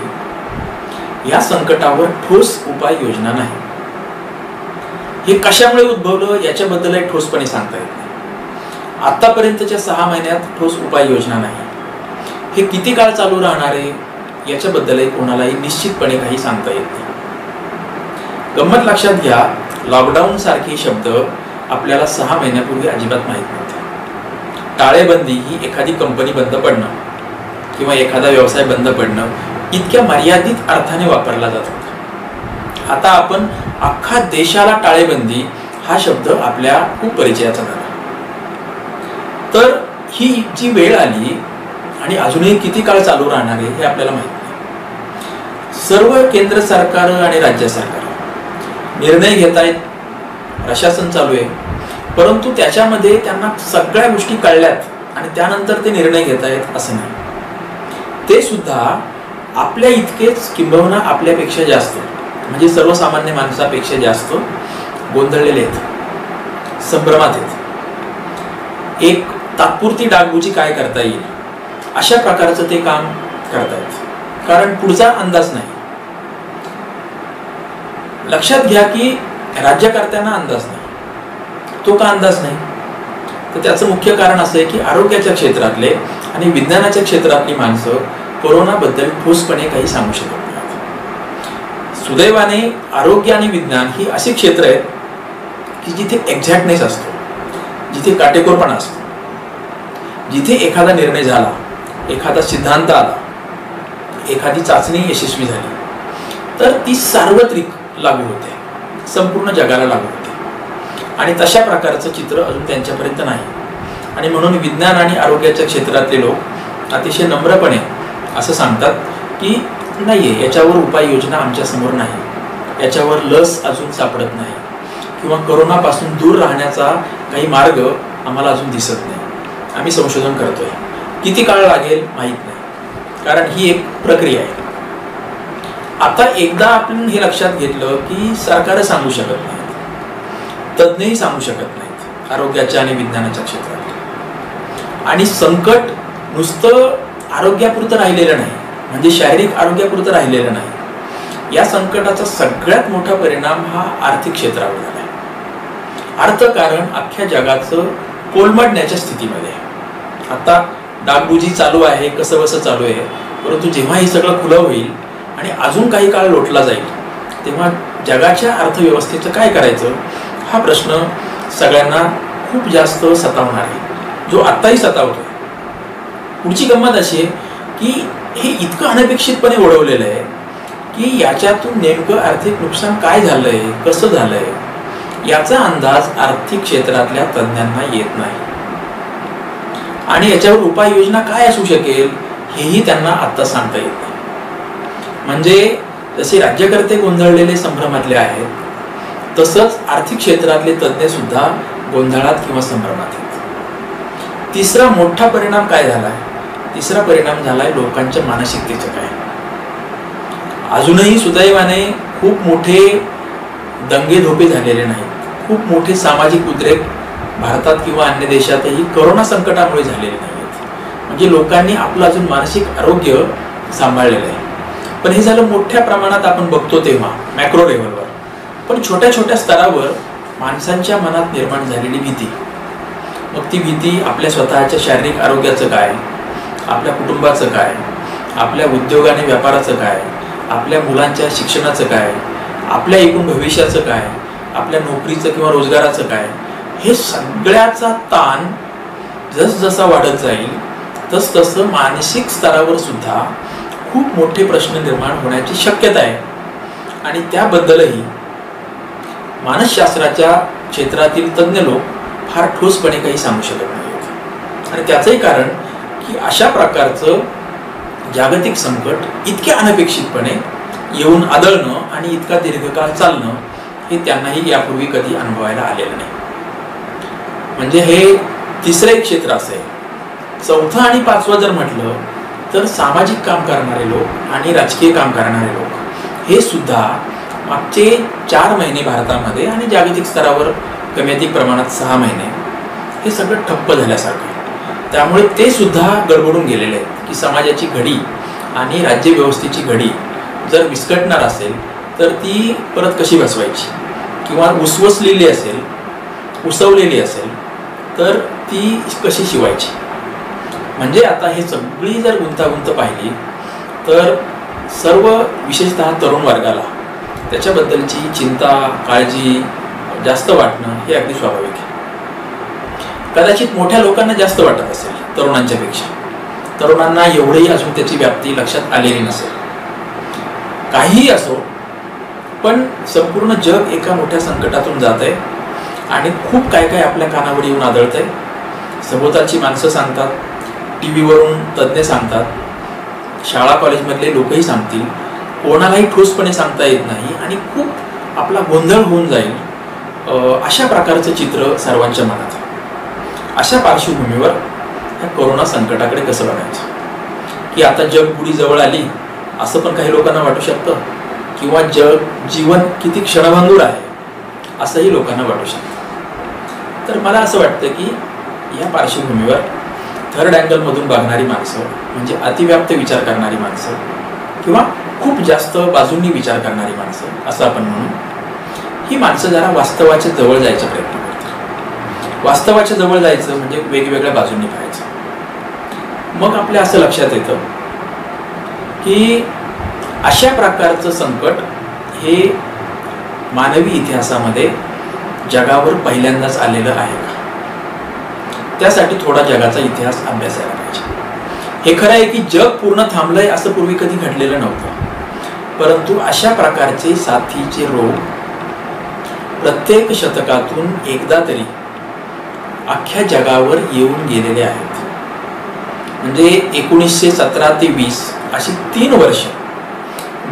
या संकटावर ठोस उपाययोजना नाही. हे कशामुळे उद्भवलं याच्याबद्दलही ठोसपणे सांगता येत नाही. आतापर्यंतच्या 6 महिन्यात ठोस उपाययोजना नाही. हे किती काळ चालू राहणार आहे याच्याबद्दलही कोणालाही निश्चितपणे काही सांगता येत नाही. गंमत लक्षात घ्या, लॉकडाऊन सारखे शब्द आपल्याला 6 महिन्यापूर्वी अजिबात माहीत नव्हते. टाळेबंदी ही एखादी कंपनी बंद पडणं किंवा एखादा व्यवसाय बंद पडणं इतक्या मर्यादित अर्थाने वापरला जात होता. आता आपण अख्खा देशाला टाळेबंदी हा शब्द आपल्या खूप परिचयाचा झाला. तर ही जी वेळ आली आणि अजूनही किती काळ चालू राहणार आहे हे आपल्याला माहित नाही. सर्व केंद्र सरकार आणि राज्य सरकार निर्णय घेत आहेत, प्रशासन चालू आहे, परंतु त्याच्यामध्ये त्यांना सगळ्या गोष्टी कळल्यात आणि त्यानंतर ते निर्णय घेत आहेत असं नाही. ते सुद्धा आपल्या इतकेच किंबहुना आपल्यापेक्षा जास्त, म्हणजे सर्वसामान्य माणसापेक्षा जास्त गोंधळलेले आहेत, संभ्रमात आहेत. एक तात्पुरती डागडुजी काय करता येईल अशा प्रकारचं ते काम करतायत, कारण पुढचा अंदाज नाही. लक्षात घ्या की राज्यकर्त्यांना अंदाज नाही. तो का अंदाज नाही? तर त्याचं मुख्य कारण असं आहे की आरोग्याच्या क्षेत्रातले आणि विज्ञानाच्या क्षेत्रातली माणसं कोरोनाबद्दल ठोसपणे काही सांगू शकत नाहीत. सुदैवाने आरोग्य आणि विज्ञान ही अशी क्षेत्र आहेत की जिथे एक्झॅक्टनेस असतो, जिथे काटेकोरपणा असतो, जिथे एखादा निर्णय झाला, एखादा सिद्धांत आला, एखादी चाचणी यशस्वी झाली तर ती सार्वत्रिक लागू होते, संपूर्ण जगाला लागू होते. आणि तशा प्रकारचं चित्र अजून त्यांच्यापर्यंत नाही. आणि म्हणून विज्ञान आणि आरोग्याच्या क्षेत्रातले लोक अतिशय नम्रपणे असं सांगतात की नाहीये, याच्यावर उपाययोजना आमच्या समोर नाही, याच्यावर लस अजून सापडत नाही किंवा कोरोनापासून दूर राहण्याचा काही मार्ग आम्हाला अजून दिसत नाही. आम्ही संशोधन करतोय, किती काळ लागेल माहीत नाही, कारण ही एक प्रक्रिया आहे. आता एकदा आपण हे लक्षात घेतलं की सरकार सांगू शकत नाहीत, तज्ज्ञही सांगू शकत नाहीत आरोग्याच्या आणि विज्ञानाच्या क्षेत्रात. आणि संकट नुसतं आरोग्यापुरतं राहिलेलं नाही, म्हणजे शारीरिक आरोग्यापुरतं राहिलेलं नाही. या संकटाचा सगळ्यात मोठा परिणाम हा आर्थिक क्षेत्रावर झाला आहे. अर्थकारण अख्ख्या जगाचं कोलमडण्याच्या स्थितीमध्ये आहे. आता डागडुजी चालू आहे, कसं बसं चालू आहे, परंतु जेव्हा हे सगळं खुलं होईल आणि अजून काही काळ लोटला जाईल तेव्हा जगाच्या अर्थव्यवस्थेचं काय करायचं हा प्रश्न सगळ्यांना खूप जास्त सतावणार आहे, जो आत्ताही सतावतोय. पुढची गंमत अशी आहे की हे इतकं अनपेक्षितपणे ओढवलेलं आहे की याच्यातून नेमकं आर्थिक नुकसान काय झालंय, कसं झालंय याचा अंदाज आर्थिक क्षेत्रातल्या तज्ज्ञांना येत नाही. आणि याच्यावर उपाययोजना काय असू शकेल हेही त्यांना आत्ता सांगता येत नाही. म्हणजे जसे राज्यकर्ते गोंधळलेले संभ्रमातले आहेत तसंच आर्थिक क्षेत्रातले तज्ज्ञ सुद्धा गोंधळात किंवा संभ्रमात आहेत. तिसरा मोठा परिणाम काय झालाय? तिसरा परिणाम झालाय लोकांच्या मानसिकतेचं काय. अजूनही सुदैवाने खूप मोठे दंगे धोपे झालेले नाहीत, खूप मोठे सामाजिक उद्रेक भारतात किंवा अन्य देशातही कोरोना संकटामुळे झालेले नाहीत. म्हणजे लोकांनी आपलं अजून मानसिक आरोग्य सांभाळलेलं आहे. पण हे झालं मोठ्या प्रमाणात आपण बघतो तेव्हा मॅक्रो लेव्हलवर. पण छोट्या छोट्या स्तरावर माणसांच्या मनात निर्माण झालेली भीती, मग ती भीती आपल्या स्वतःच्या शारीरिक आरोग्याचं काय, आपल्या कुटुंबाचं काय, आपल्या उद्योग आणि व्यापाराचं काय, आपल्या मुलांच्या शिक्षणाचं काय, आपल्या एकूण भविष्याचं काय, आपल्या नोकरीचं किंवा रोजगाराचं काय, हे सगळ्याचा ताण जसजसा वाढत जाईल तसतसं मानसिक स्तरावर सुद्धा खूप मोठे प्रश्न निर्माण होण्याची शक्यता आहे. आणि त्याबद्दलही मानसशास्त्राच्या क्षेत्रातील तज्ज्ञ लोक फार ठोसपणे काही सांगू शकत नाहीत. आणि त्याचंही कारण की अशा प्रकारचं जागतिक संकट इतक्या अनपेक्षितपणे येऊन आदळणं आणि इतका दीर्घकाळ चालणं हे त्यांनाही यापूर्वी कधी अनुभवायला आलेलं नाही. म्हणजे हे तिसरं एक क्षेत्र असं आहे. चौथं आणि पाचवं जर म्हटलं तर सामाजिक काम करणारे लोक आणि राजकीय काम करणारे लोक हे सुद्धा मागचे 4 महिने भारतामध्ये आणि जागतिक स्तरावर कमी अधिक प्रमाणात 6 महिने हे सगळं ठप्प झाल्यासारखं आहे. त्यामुळे ते सुद्धा गडबडून गेलेले आहेत की समाजाची घडी आणि राज्यव्यवस्थेची घडी जर विस्कटणार असेल तर ती परत कशी बसवायची, किंवा उसवसलेली असेल, उसवलेली असेल तर ती कशी शिवायची. म्हणजे आता हे सगळी जर गुंतागुंत पाहिली तर सर्व विशेषतः तरुण वर्गाला त्याच्याबद्दलची चिंता, काळजी जास्त वाटणं हे अगदी स्वाभाविक आहे. कदाचित मोठ्या लोकांना जास्त वाटत असेल तरुणांच्या पेक्षा. तरुणांना एवढेही अजून त्याची व्याप्ती लक्षात आलेली नसेल. काहीही असो, पण संपूर्ण जग एका मोठ्या संकटातून जात आहे आणि खूप काय काय आपल्या कानावर येऊन आदळत आहे. सभोवतालची माणसं सांगतात, टी व्हीवरून तज्ज्ञ सांगतात, शाळा कॉलेजमधले लोकही सांगतील, कोणालाही ठोसपणे सांगता येत नाही आणि खूप आपला गोंधळ होऊन जाईल अशा प्रकारचं चित्र सर्वांच्या मनात. अशा पार्श्वभूमीवर ह्या कोरोना संकटाकडे कसं बघायचं, की आता जग पुढी जवळ आली असं पण काही लोकांना वाटू शकतं, किंवा जीवन किती क्षणभंगूर आहे असंही लोकांना वाटू शकतं. तर मला असं वाटतं की या पार्श्वभूमीवर थर्ड अँगलमधून बघणारी माणसं, म्हणजे अतिव्याप्त विचार करणारी माणसं किंवा खूप जास्त बाजूंनी विचार करणारी माणसं असं आपण म्हणू, ही माणसं जरा वास्तवाच्या जवळ जायचा प्रयत्न करतात. वास्तवाच्या जवळ जायचं म्हणजे वेगवेगळ्या बाजूंनी पाहायचं. मग आपल्या असं लक्षात येतं की अशा प्रकारचं संकट हे मानवी इतिहासामध्ये जगावर पहिल्यांदाच आलेलं आहे का, त्यासाठी थोडा जगाचा इतिहास अभ्यासायला पाहिजे. हे खरं आहे की जग पूर्ण थांबलंय असं पूर्वी कधी घडलेलं नव्हतं, परंतु अशा प्रकारचे साथीचे रोग प्रत्येक शतकातून एकदा तरी अख्ख्या जगावर येऊन गेलेले आहेत. म्हणजे 1917 ते 20 अशी 3 वर्ष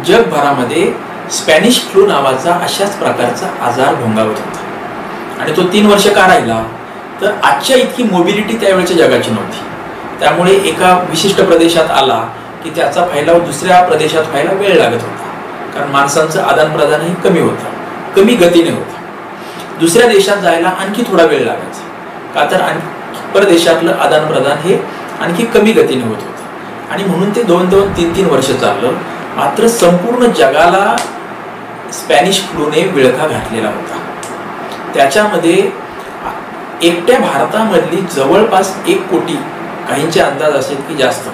जगभरामध्ये स्पॅनिश फ्लू नावाचा अशाच प्रकारचा आजार भोंगावत होता. आणि तो 3 वर्ष का राहिला तर आजच्या इतकी मोबिलिटी त्यावेळेच्या जगाची नव्हती. त्यामुळे एका विशिष्ट प्रदेशात आला की त्याचा फैलाव दुसऱ्या प्रदेशात व्हायला वेळ लागत होता, कारण माणसांचं आदान प्रदानही कमी होतं, कमी गतीने होतं. दुसऱ्या देशात जायला आणखी थोडा वेळ लागायचा, का तर परदेशातलं आदान प्रदान हे आणखी कमी गतीने होत होतं. आणि म्हणून ते 2-2, 3-3 वर्ष चाललं. मात्र संपूर्ण जगाला स्पॅनिश फ्लूने विळखा घातलेला होता. त्याच्यामध्ये एकट्या भारतामधली जवळपास 1 कोटी, काहींचे अंदाज असेल की जास्त,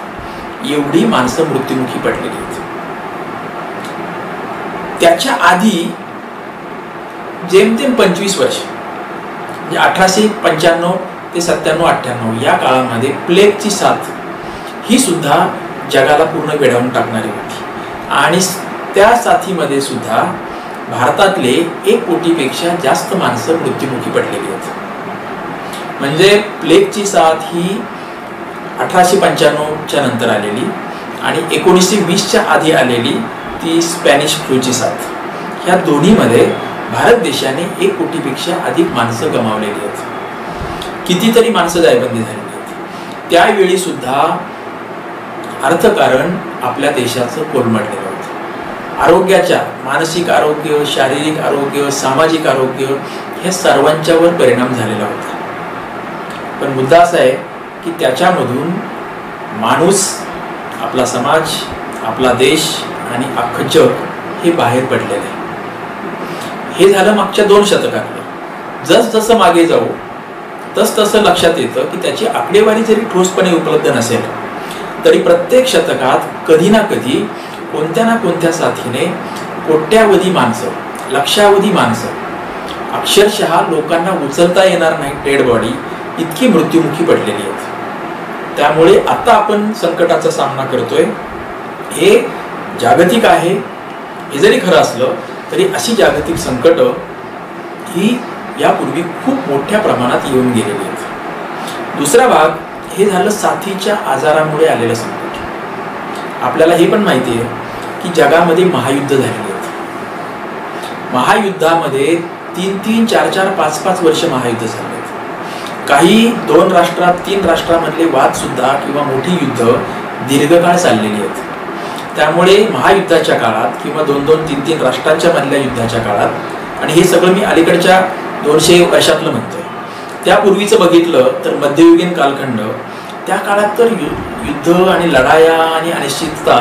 एवढी माणसं मृत्युमुखी पडलेली आहेत. त्याच्या आधी जेमतेम 25 वर्ष, म्हणजे 1895 ते 97-98 या काळामध्ये प्लेगची साथ ही सुद्धा जगाला पूर्ण वेढावून टाकणारी होती. आणि त्या साथीमध्ये सुद्धा भारतातले 1 कोटीपेक्षा जास्त माणसं मृत्युमुखी पडलेली आहेत. म्हणजे प्लेगची साथ ही 1895च्या नंतर आलेली आणि 1920च्या आधी आलेली ती स्पॅनिश फ्लूची साथ, ह्या दोन्हीमध्ये भारत देशाने 1 कोटीपेक्षा अधिक माणसं गमावलेली आहेत. कितीतरी माणसं जायबंदी झालेली आहेत. त्यावेळी सुद्धा अर्थकारण आपल्या देशाचं कोलमडलेलं होतं. आरोग्याच्या, मानसिक आरोग्य, शारीरिक आरोग्य, सामाजिक आरोग्य हे सर्वांच्यावर परिणाम झालेला होता. पण मुद्दा असा आहे की त्याच्यामधून माणूस, आपला समाज, आपला देश आणि अख्खं जग हे बाहेर पडलेलं आहे. हे झालं मागच्या 2 शतकातलं. जसजसं मागे जाऊ तसतसं लक्षात येतं की त्याची आकडेवारी जरी ठोसपणे उपलब्ध नसेल तरी प्रत्येक शतकात कधी ना कधी कोणत्या ना कोणत्या साथीने कोट्यावधी माणसं, लक्षावधी माणसं, अक्षरशः लोकांना उचलता येणार नाही डेड बॉडी इतकी मृत्युमुखी पडलेली आहेत. त्यामुळे आता आपण संकटाचा सामना करतोय हे जागतिक आहे. हे जरी खरं असलं तरी अशी जागतिक संकट ही यापूर्वी खूप मोठ्या प्रमाणात येऊन गेलेली आहेत. दुसरा भाग हे झालं साथीच्या आजारामुळे आलेलं संकट. आपल्याला हे पण माहिती आहे की जगामध्ये महायुद्ध झालेली आहेत. महायुद्धामध्ये 3-3, 4-4, 5-5 वर्ष महायुद्ध झाले. काही 2 राष्ट्रात, 3 राष्ट्रांमधले वाद सुद्धा किंवा मोठी युद्ध दीर्घकाळ चाललेली आहेत. त्यामुळे महायुद्धाच्या काळात किंवा 2-2, 3-3 राष्ट्रांच्या मधल्या युद्धाच्या काळात, आणि हे सगळं मी अलीकडच्या 200 वर्षातलं म्हणतोय, त्यापूर्वीचं बघितलं तर मध्ययुगीन कालखंड, त्या काळात तर युद्ध आणि लढाया आणि अनिश्चितता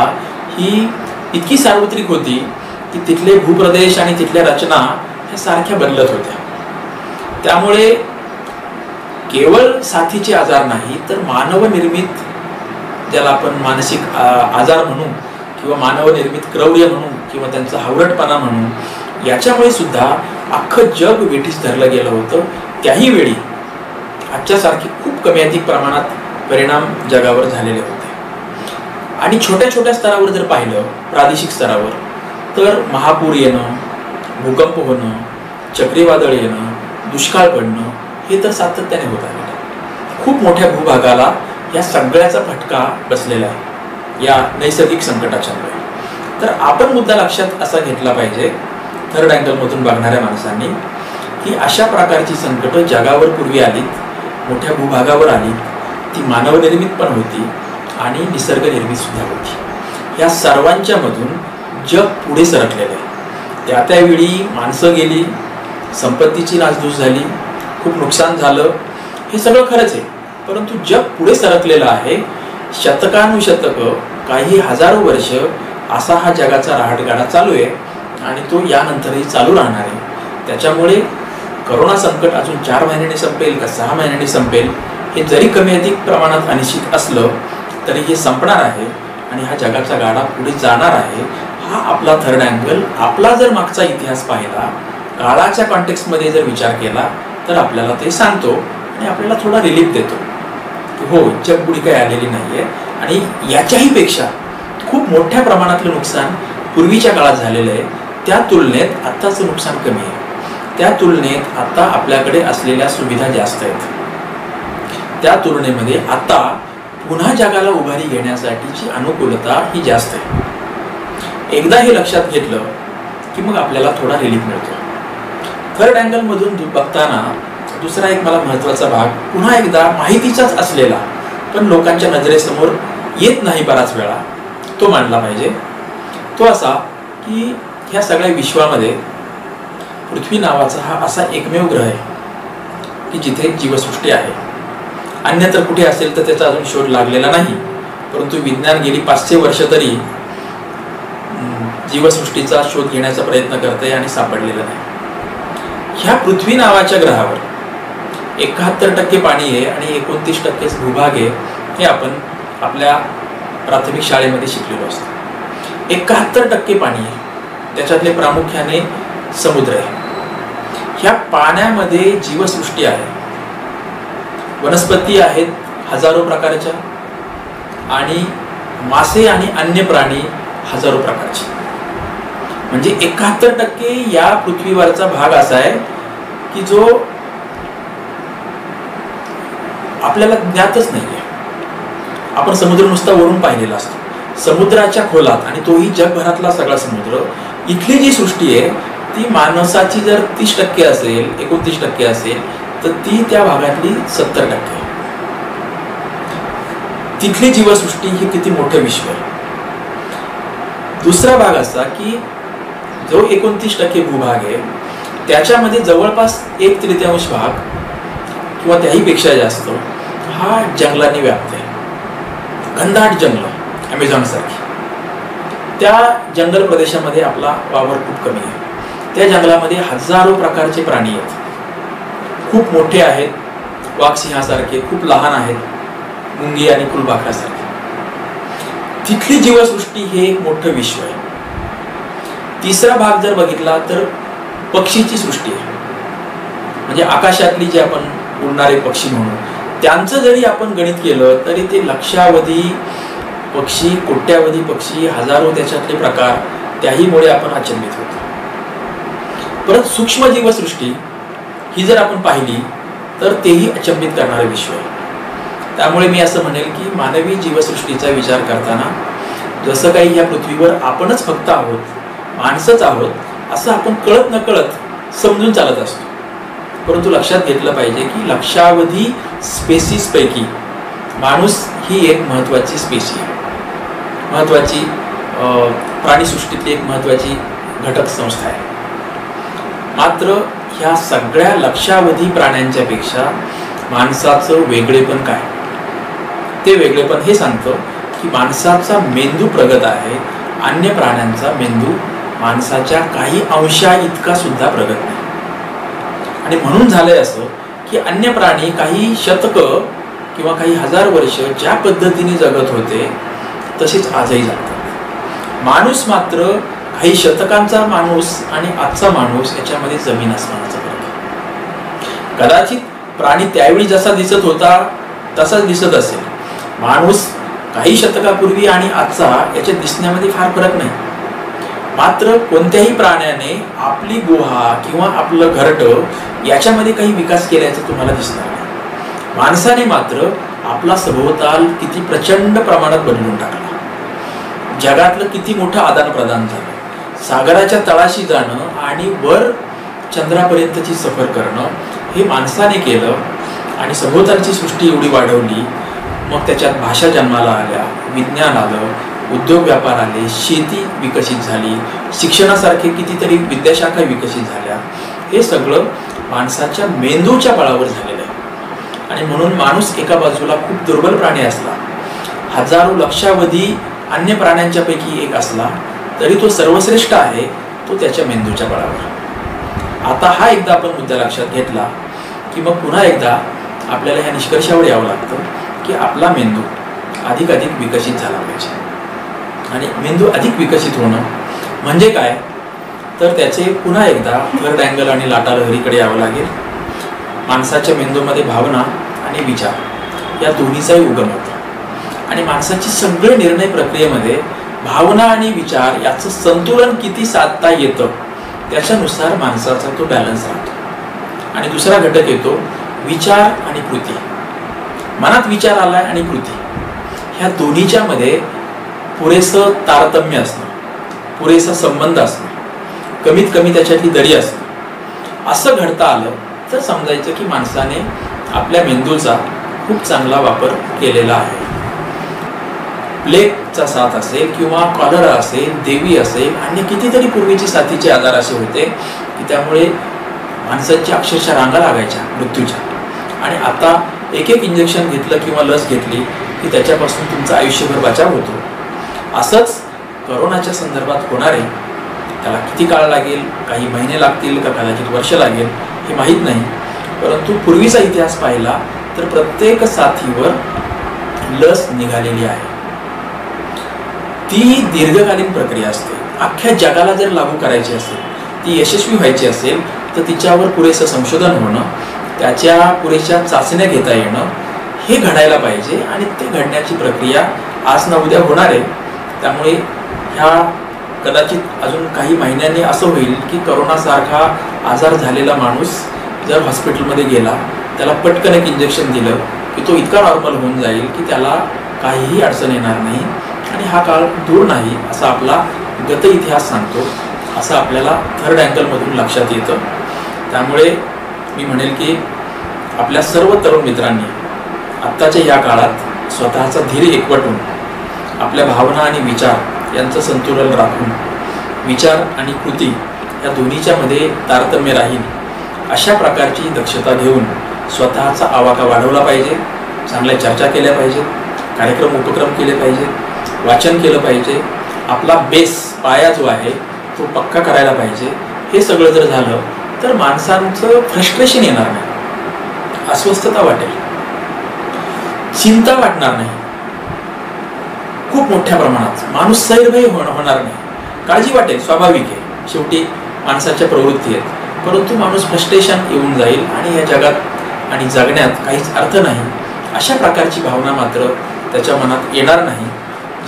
ही इतकी सार्वत्रिक होती की तिथले भूप्रदेश आणि तिथल्या रचना ह्या सारख्या बदलत होत्या. त्यामुळे केवळ साथीचे आजार नाही तर मानवनिर्मित, ज्याला आपण मानसिक आजार म्हणू किंवा मानवनिर्मित क्रौर्य म्हणू किंवा त्यांचा हावरटपणा म्हणू, याच्यामुळे सुद्धा अख्खं जग वेठीस धरलं गेलं होतं. त्याही वेळी आजच्यासारखी खूप कमी अधिक प्रमाणात परिणाम जगावर झालेले होते. आणि छोट्या छोट्या स्तरावर जर पाहिलं, प्रादेशिक स्तरावर, तर महापूर येणं, भूकंप होणं, चक्रीवादळ येणं, दुष्काळ पडणं हे तर सातत्याने होत आलेलं आहे. खूप मोठ्या भूभागाला या सगळ्याचा फटका बसलेला आहे या नैसर्गिक संकटाच्यामुळे. तर आपण मुद्दा लक्षात असा घेतला पाहिजे थर्ड अँगलमधून बघणाऱ्या माणसांनी की अशा प्रकारची संकट जगावर पूर्वी आलीत, मोठ्या भूभागावर आली, ती मानवनिर्मित पण होती आणि निसर्गनिर्मित सुद्धा होती. या सर्वांच्या मधून जग पुढे सरकलेलं आहे. त्यावेळी माणसं गेली, संपत्तीची नासधूस झाली, खूप नुकसान झालं, हे सगळं खरंच आहे. परंतु जग पुढे सरकलेलं आहे. शतकानुशतकं, काही हजारो वर्ष असा हा जगाचा रहाटगाडा चालू आहे आणि तो यानंतरही चालू राहणार आहे. त्याच्यामुळे करोना संकट अजून 4 महिन्यांनी संपेल का 6 महिन्यांनी संपेल हे जरी कमी अधिक प्रमाणात अनिश्चित असलं तरी हे संपणार आहे आणि हा जगाचा गाडा पुढे जाणार आहे. हा आपला थर्ड अँगल. आपला जर मागचा इतिहास पाहिला, काळाच्या कॉन्टेक्स्टमध्ये जर विचार केला तर आपल्याला ते सांगतो आणि आपल्याला थोडा रिलीफ देतो की हो, जग पुढे काही आलेली नाहीये आणि याच्याही पेक्षा खूप मोठ्या प्रमाणातलं नुकसान पूर्वीच्या काळात झालेलं आहे. त्या तुलनेत आत्ताचं नुकसान कमी आहे. त्या तुलनेत आता आपल्याकडे असलेल्या सुविधा जास्त आहेत. त्या तुलनेमध्ये आता पुन्हा जगाला उभारी घेण्यासाठीची अनुकूलता ही जास्त आहे. एकदा हे लक्षात घेतलं की मग आपल्याला थोडा रिलीफ मिळतो. थर्ड अँगल मधून बघताना दुसरा एक मला महत्त्वाचा भाग पुन्हा एकदा माहितीचाच असलेला पण लोकांच्या नजरेसमोर येत नाही बराच वेळा, तो मांडला पाहिजे. तो असा की ह्या सगळ्या विश्वामध्ये पृथ्वी नावाचा हा असा एकमेव ग्रह आहे की जिथे जीवसृष्टी आहे. अन्यत्र कुठे असेल तर त्याचा अजून शोध लागलेला नाही, परंतु विज्ञान गेली 500 वर्ष तरी जीवसृष्टीचा शोध घेण्याचा प्रयत्न करते आणि सापडलेला नाही. ह्या पृथ्वी नावाच्या ग्रहावर 71% पाणी आहे आणि 29% भूभाग आहे. हे आपण आपल्या प्राथमिक शाळेमध्ये शिकलेलो असतो. 71% पाणी आहे त्याच्यातले प्रामुख्याने समुद्र आहे. ह्या पाण्यामध्ये जीवसृष्टी आहे, वनस्पती आहेत हजारो प्रकारच्या, आणि मासे आणि अन्य प्राणी हजारो प्रकारचे. म्हणजे 71% या पृथ्वीवरचा भाग असा आहे की जो आपल्याला ज्ञातच नाहीये. आपण समुद्र नुसता वरून पाहिलेला असतो. समुद्राच्या खोलात, आणि तोही जगभरातला सगळा समुद्र, इथली जी सृष्टी आहे ती माणसाची जर 30% असेल, 29% असेल, तर ती त्या भागातली 70%. तिथली जीवसृष्टी ही किती मोठं विश्व आहे. दुसरा भाग असा की जो 29% भूभाग आहे त्याच्यामध्ये जवळपास 1/3 भाग किंवा त्याही पेक्षा जास्त हा जंगलाने व्याप्त आहे. घनदाट जंगल, अमेझॉन सारखी. त्या जंगल प्रदेशामध्ये आपला वावर खूप कमी आहे. त्या जंगलामध्ये हजारो प्रकारचे प्राणी आहेत. खूप मोठे आहेत, वाघ सिंहासारखे, खूप लहान आहेत, मुंगी आणि फुलपाखरासारखे. तिथली जीवसृष्टी हे एक मोठं विश्व आहे. तिसरा भाग जर बघितला तर पक्षीची सृष्टी आहे. म्हणजे आकाशातली जे आपण उडणारे पक्षी म्हणू, त्यांचं जरी आपण गणित केलं तरी ते लक्षावधी पक्षी, कोट्यावधी पक्षी, हजारो त्याच्यातले प्रकार, त्याहीमुळे आपण अचंबित होतो. परत सूक्ष्म जीवसृष्टी ही जर आपण पाहिली तर तेही अचंबित करणारे विश्व आहे. त्यामुळे मी असं म्हणेल की मानवी जीवसृष्टीचा विचार करताना जसं काही या पृथ्वीवर आपणच फक्त आहोत, माणसंच आहोत, असं आपण कळत नकळत समजून चालत असतो. परंतु लक्षात घेतलं पाहिजे की लक्षावधी स्पेसीस पैकी माणूस ही एक महत्त्वाची स्पेसी आहे, महत्त्वाची प्राणीसृष्टीतली एक महत्त्वाची घटक संस्था आहे. मात्र ह्या सगळ्या लक्षावधी प्राण्यांच्या पेक्षा माणसाचं वेगळेपण काय? ते वेगळेपण हे सांगतं की माणसाचा मेंदू प्रगत आहे. अन्य प्राण्यांचा मेंदू माणसाच्या काही अंशा इतका सुद्धा प्रगत नाही. आणि म्हणून झालंय असं की अन्य प्राणी काही शतकं किंवा काही हजार वर्ष ज्या पद्धतीने जगत होते तसेच आजही जगतात. माणूस मात्र काही शतकांचा माणूस आणि आजचा माणूस याच्यामध्ये जमीन आसमानाचा फरक आहे. कदाचित प्राणी त्यावेळी जसा दिसत होता तसाच दिसत असेल. माणूस काही शतकापूर्वी आणि आजचा याच्या दिसण्यामध्ये फार फरक नाही. मात्र कोणत्याही प्राण्याने आपली गुहा किंवा आपलं घरटं याच्यामध्ये काही विकास केल्याचं तुम्हाला दिसणार नाही. माणसाने मात्र आपला सभोवताल किती प्रचंड प्रमाणात बदलून टाकला. जगातलं किती मोठं आदान प्रदान झालं. सागराच्या तळाशी जाणं आणि वर चंद्रापर्यंतची सफर करणं हे माणसाने केलं. आणि सभोवतालची सृष्टी एवढी वाढवली. मग त्याच्यात भाषा जन्माला आल्या, विज्ञान आलं, उद्योग व्यापार आले, शेती विकसित झाली, शिक्षणासारखे कितीतरी विद्याशाखा विकसित झाल्या. हे सगळं माणसाच्या मेंदूच्या बळावर झालेलं आहे. आणि म्हणून माणूस एका बाजूला खूप दुर्बल प्राणी असला, हजारो लक्षावधी अन्य प्राण्यांच्या पैकी एक असला, तरी तो सर्वश्रेष्ठ आहे तो त्याच्या मेंदूच्या बळावर. आता हा एकदा आपण मुद्दा लक्षात घेतला की मग पुन्हा एकदा आपल्याला ह्या निष्कर्षावर यावं लागतं की आपला मेंदू अधिकाधिक विकसित झाला पाहिजे. आणि मेंदू अधिक विकसित होणं म्हणजे काय, तर त्याचे पुन्हा एकदा थर्ड अँगल आणि लाटा लहरीकडे यावं लागेल. माणसाच्या मेंदूमध्ये भावना आणि विचार या दोन्हीचाही उगम होतो. आणि माणसाची सगळे निर्णय प्रक्रियेमध्ये भावना आणि विचार याचं संतुलन किती साधता येतं त्याच्यानुसार माणसाचा तो बॅलन्स राहतो. आणि दुसरा घटक येतो विचार आणि कृती. मनात विचार आलाय आणि कृती, ह्या दोन्हीच्या मध्ये पुरेसं तारतम्य असणं, पुरेसा संबंध असणं, कमीत कमी त्याच्यातली दरी असणं, असं घडता आलं तर समजायचं की माणसाने आपल्या मेंदूचा खूप चांगला वापर केलेला आहे. प्लेगचा साथ असेल किंवा कॉलरा असेल, देवी असेल, आणि कितीतरी पूर्वीची साथीचे आजार असे होते की त्यामुळे माणसांच्या अक्षरशः रांगा लागायच्या मृत्यूच्या. आणि आता एक एक इंजेक्शन घेतलं किंवा लस घेतली की त्याच्यापासून तुमचं आयुष्यभर बचाव होतो. असंच करोनाच्या संदर्भात होणारे, त्याला किती काळ लागेल, काही महिने लागतील का कदाचित वर्ष लागेल हे माहीत नाही. परंतु पूर्वीचा इतिहास पाहिला तर प्रत्येक साथीवर लस निघालेली आहे. ती दीर्घकालीन प्रक्रिया असते, अख्ख्या जगाला जर लागू करायची असेल, ती यशस्वी व्हायची असेल, तर तिच्यावर पुरेसं संशोधन होणं, त्याच्या पुरेशा चाचण्या घेता येणं हे घडायला पाहिजे. आणि ते घडण्याची प्रक्रिया आज ना उद्या होणार आहे. त्यामुळे ह्या कदाचित अजून काही महिन्यांनी असं होईल की करोनासारखा आजार झालेला माणूस जर हॉस्पिटलमध्ये गेला, त्याला पटकन एक इंजेक्शन दिलं की तो इतका नॉर्मल होऊन जाईल की त्याला काहीही अडचण येणार नाही. आणि हा काळ दूर नाही असा आपला गत इतिहास सांगतो, असं आपल्याला थर्ड अँगलमधून लक्षात येतं. त्यामुळे मी म्हणेल की आपल्या सर्व तरुण मित्रांनी आत्ताच्या या काळात स्वतःचा धीर एकवटून आपल्या भावना आणि विचार यांचं संतुलन राखून विचार आणि कृती या दोन्हीच्या मध्ये तारतम्य राहील अशा प्रकारची दक्षता घेऊन स्वतःचा आवाका वाढवला पाहिजे. चांगल्या चर्चा केल्या पाहिजेत, कार्यक्रम उपक्रम केले पाहिजेत, वाचन केलं पाहिजे, आपला बेस पाया जो आहे तो पक्का करायला पाहिजे. हे सगळं जर झालं तर माणसांचं फ्रस्ट्रेशन येणार नाही, अस्वस्थता वाटेल, चिंता वाटणार नाही खूप मोठ्या प्रमाणात, माणूस सैरभय होणार नाही. काळजी वाटेल, स्वाभाविक आहे, शेवटी माणसाच्या प्रवृत्ती आहेत, परंतु माणूस फ्रस्ट्रेशन येऊन जाईल आणि या जगात आणि जगण्यात काहीच अर्थ नाही अशा प्रकारची भावना मात्र त्याच्या मनात येणार नाही.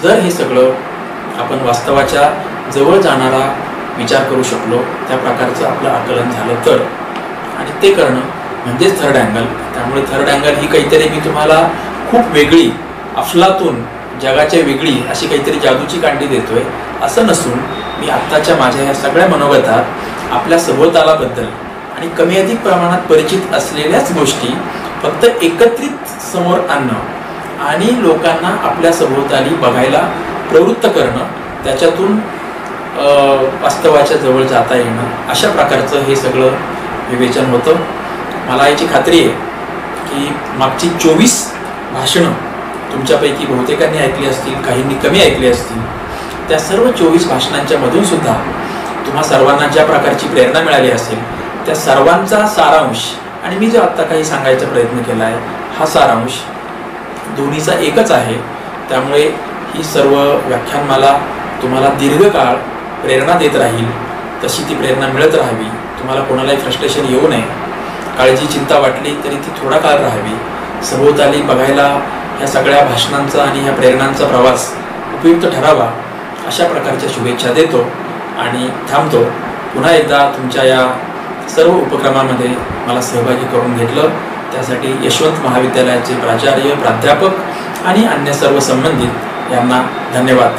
जर हे सगळं आपण वास्तवाच्या जवळ जाणारा विचार करू शकलो, त्या प्रकारचं आपलं आकलन झालं तर, आणि ते करणं म्हणजेच थर्ड अँगल. त्यामुळे थर्ड अँगल ही काहीतरी मी तुम्हाला खूप वेगळी, अफलातून, जगाच्या वेगळी अशी काहीतरी जादूची कांडी देतोय असं नसून, मी आत्ताच्या माझ्या या सगळ्या मनोगतात आपल्या सभोवतालाबद्दल आणि कमी अधिक प्रमाणात परिचित असलेल्याच गोष्टी फक्त एकत्रित समोर आणणं आणि लोकांना आपल्या सभोवताली बघायला प्रवृत्त करणं, त्याच्यातून वास्तवाच्या जवळ जाता येणं, अशा प्रकारचं हे सगळं विवेचन होतं. मला याची खात्री आहे की मागची 24 भाषणं तुमच्यापैकी बहुतेकांनी ऐकली असतील, काहींनी कमी ऐकली असतील. त्या सर्व 24 भाषणांच्या मधून सुद्धा तुम्हा सर्वांना ज्या प्रकारची प्रेरणा मिळाली असेल, त्या सर्वांचा सारांश आणि मी जो आत्ता काही सांगायचा प्रयत्न केला आहे हा सारांश दोन्हीचा एकच आहे. त्यामुळे ही सर्व व्याख्यानमाला तुम्हाला दीर्घकाळ प्रेरणा देत राहील, तशी ती प्रेरणा मिळत राहावी. तुम्हाला कोणालाही फ्रस्ट्रेशन येऊ नये, काळजी चिंता वाटली तरी ती थोडा काळ राहावी. सभोवताली बघायला ह्या सगळ्या भाषणांचा आणि ह्या प्रेरणांचा प्रवास उपयुक्त ठरावा अशा प्रकारच्या शुभेच्छा देतो आणि थांबतो. पुन्हा एकदा तुमच्या या सर्व उपक्रमामध्ये मला सहभागी करून घेतलं त्यासाठी यशवंत महाविद्यालयाचे प्राचार्य, प्राध्यापक आणि अन्य सर्व संबंधित यांना धन्यवाद.